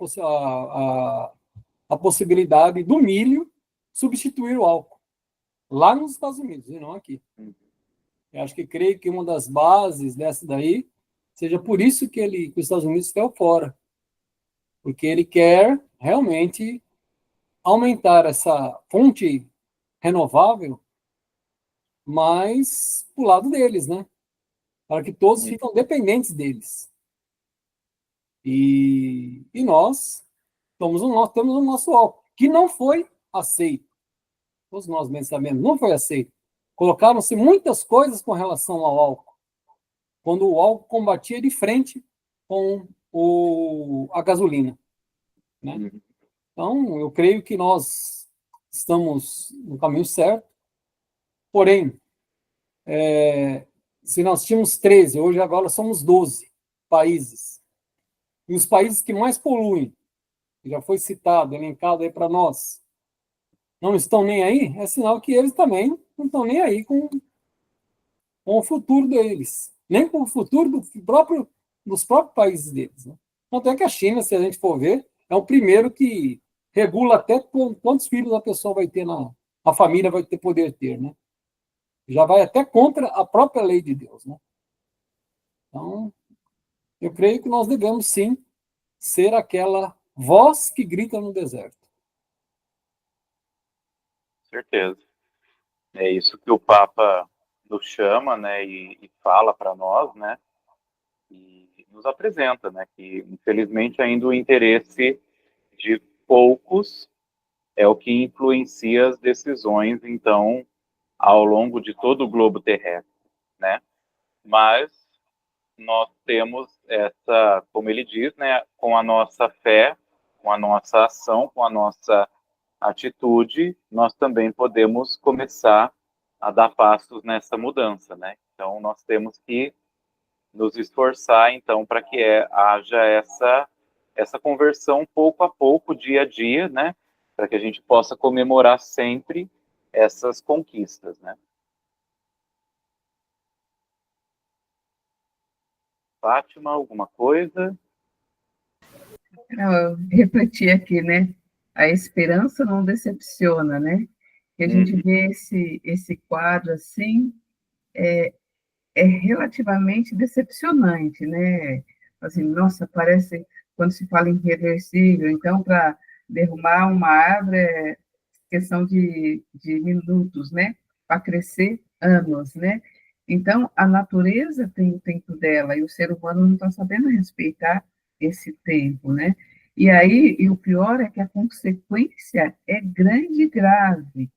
a possibilidade do milho substituir o álcool, lá nos Estados Unidos, e não aqui. Eu acho que creio que uma das bases dessa daí seja por isso que os Estados Unidos caiu fora, porque ele quer realmente aumentar essa fonte renovável, mas para o lado deles, né? Para que todos ficam dependentes deles. E nós temos o nosso álcool, que não foi aceito. Todos nós mesmos sabemos, não foi aceito. Colocaram-se muitas coisas com relação ao álcool, quando o álcool combatia de frente com a gasolina, né? Então, eu creio que nós estamos no caminho certo. Porém, se nós tínhamos 13, hoje agora somos 12 países. E os países que mais poluem, que já foi citado, elencado aí para nós, não estão nem aí, é sinal que eles também não estão nem aí com o futuro deles, nem com o futuro dos próprios países deles, né? Tanto é que a China, se a gente for ver, é o primeiro que regula até quantos filhos a pessoa vai ter, a família vai poder ter, né? Já vai até contra a própria lei de Deus, né? Então, eu creio que nós devemos, sim, ser aquela voz que grita no deserto. Certeza. É isso que o Papa nos chama, né, e fala para nós, né, e nos apresenta, né, que infelizmente ainda o interesse de poucos é o que influencia as decisões, então, ao longo de todo o globo terrestre, né? Mas nós temos essa, como ele diz, né, com a nossa fé, com a nossa ação, com a nossa atitude, nós também podemos começar a dar passos nessa mudança, né? Então, nós temos que nos esforçar, então, para que haja essa conversão pouco a pouco, dia a dia, né? Para que a gente possa comemorar sempre essas conquistas, né? Fátima, alguma coisa? Eu refleti aqui, né? A esperança não decepciona, né? E a gente vê esse quadro assim, é relativamente decepcionante, né? Assim, nossa, parece, quando se fala em irreversível, então, para derrubar uma árvore é questão de minutos, né? Para crescer, anos, né? Então, a natureza tem o tempo dela e o ser humano não está sabendo respeitar esse tempo, né? E o pior é que a consequência é grande e grave,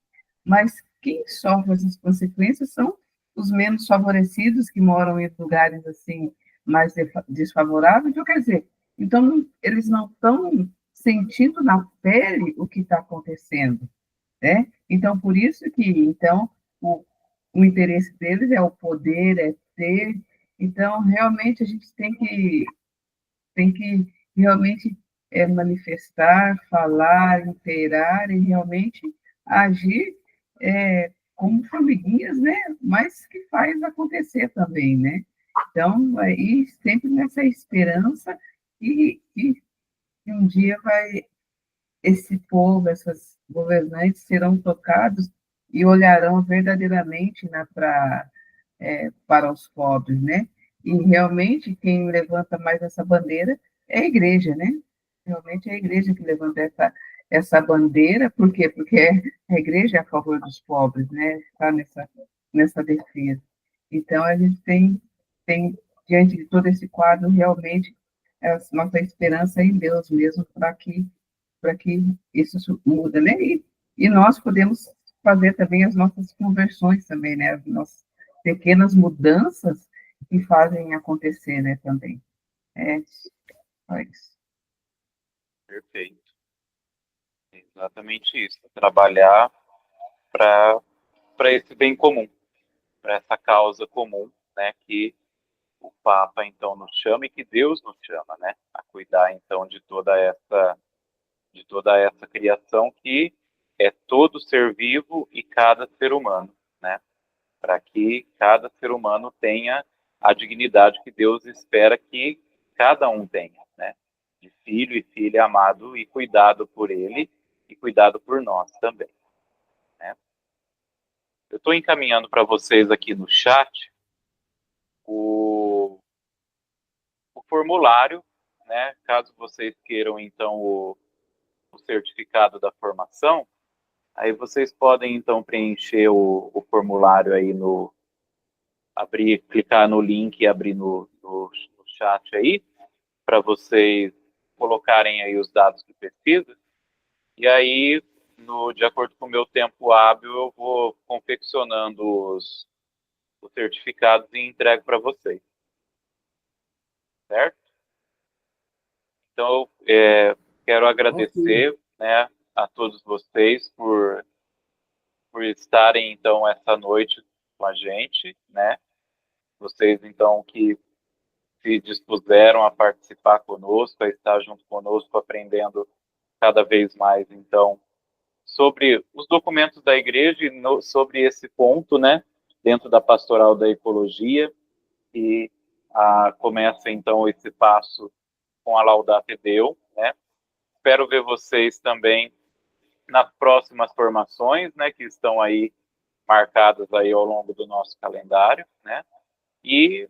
mas quem sofre essas consequências são os menos favorecidos que moram em lugares assim mais desfavoráveis. Então, quer dizer, então eles não estão sentindo na pele o que está acontecendo, né? Então, por isso que então o interesse deles é o poder, é ter. Então, realmente a gente tem que realmente manifestar, falar, inteirar e realmente agir como formiguinhas, né? Mas que faz acontecer também, né? Então, aí sempre nessa esperança e um dia esse povo, essas governantes serão tocados e olharão verdadeiramente, né, para os pobres, né? E realmente quem levanta mais essa bandeira é a igreja, né? Realmente é a igreja que levanta essa bandeira, por quê? Porque a igreja é a favor dos pobres, né? Está nessa defesa. Então, a gente tem, diante de todo esse quadro, realmente, a nossa esperança é em Deus mesmo, para que isso muda, né? E nós podemos fazer também as nossas conversões também, né? As nossas pequenas mudanças que fazem acontecer, né, também. É, só isso. Perfeito. É exatamente isso. Trabalhar para esse bem comum, para essa causa comum, né, que o Papa então nos chama e que Deus nos chama, né, a cuidar então de toda essa criação que é todo ser vivo e cada ser humano, né, para que cada ser humano tenha a dignidade que Deus espera que cada um tenha, né, de filho e filha amado e cuidado por Ele e cuidado por nós também, né. Eu estou encaminhando para vocês aqui no chat o, o formulário, né? Caso vocês queiram, então, o certificado da formação, aí vocês podem, então, preencher o formulário aí no... abrir, clicar no link e abrir no chat aí, para vocês colocarem aí os dados de pesquisa, e aí, de acordo com o meu tempo hábil, eu vou confeccionando os certificados e entrego para vocês, certo? Então, quero agradecer, né, a todos vocês por estarem, então, essa noite com a gente, né? Vocês, então, que se dispuseram a participar conosco, a estar junto conosco, aprendendo cada vez mais, então, sobre os documentos da igreja e sobre esse ponto, né, dentro da pastoral da ecologia, e começa, então, esse passo com a Laudate Deum, né? Espero ver vocês também nas próximas formações, né, que estão aí marcadas aí ao longo do nosso calendário, né? E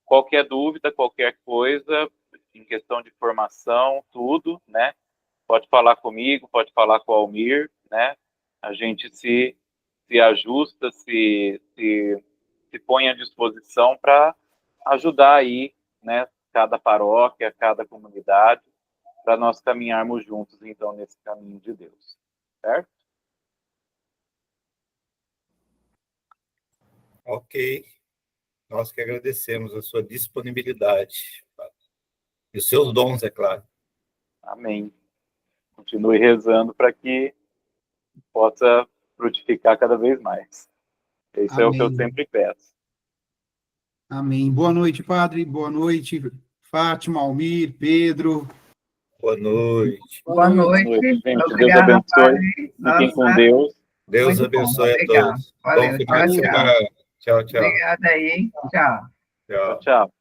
qualquer dúvida, qualquer coisa em questão de formação, tudo, né? Pode falar comigo, pode falar com o Almir, né? A gente se ajusta, se põe à disposição para ajudar aí, né? Cada paróquia, cada comunidade, para nós caminharmos juntos, então, nesse caminho de Deus, certo? Ok. Nós que agradecemos a sua disponibilidade e os seus dons, é claro. Amém. Continue rezando para que possa frutificar cada vez mais. Isso é o que eu Amém. sempre peço. Amém. Boa noite, padre. Boa noite, Fátima, Almir, Pedro. Boa noite. Boa Boa noite. noite, gente. Deus Obrigada, abençoe. padre. Fiquem com Nossa, Deus. Deus muito bom. abençoe a Legal. todos. Bom Valeu. final Tchau, de tchau. semana. Tchau, tchau. Obrigada aí. Tchau. Tchau, Tchau. tchau.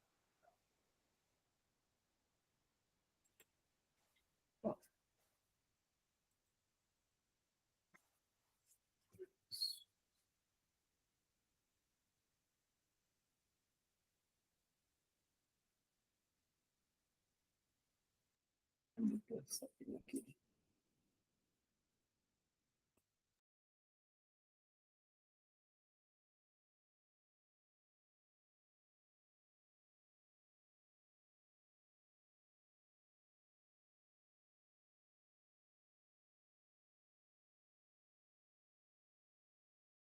Aqui.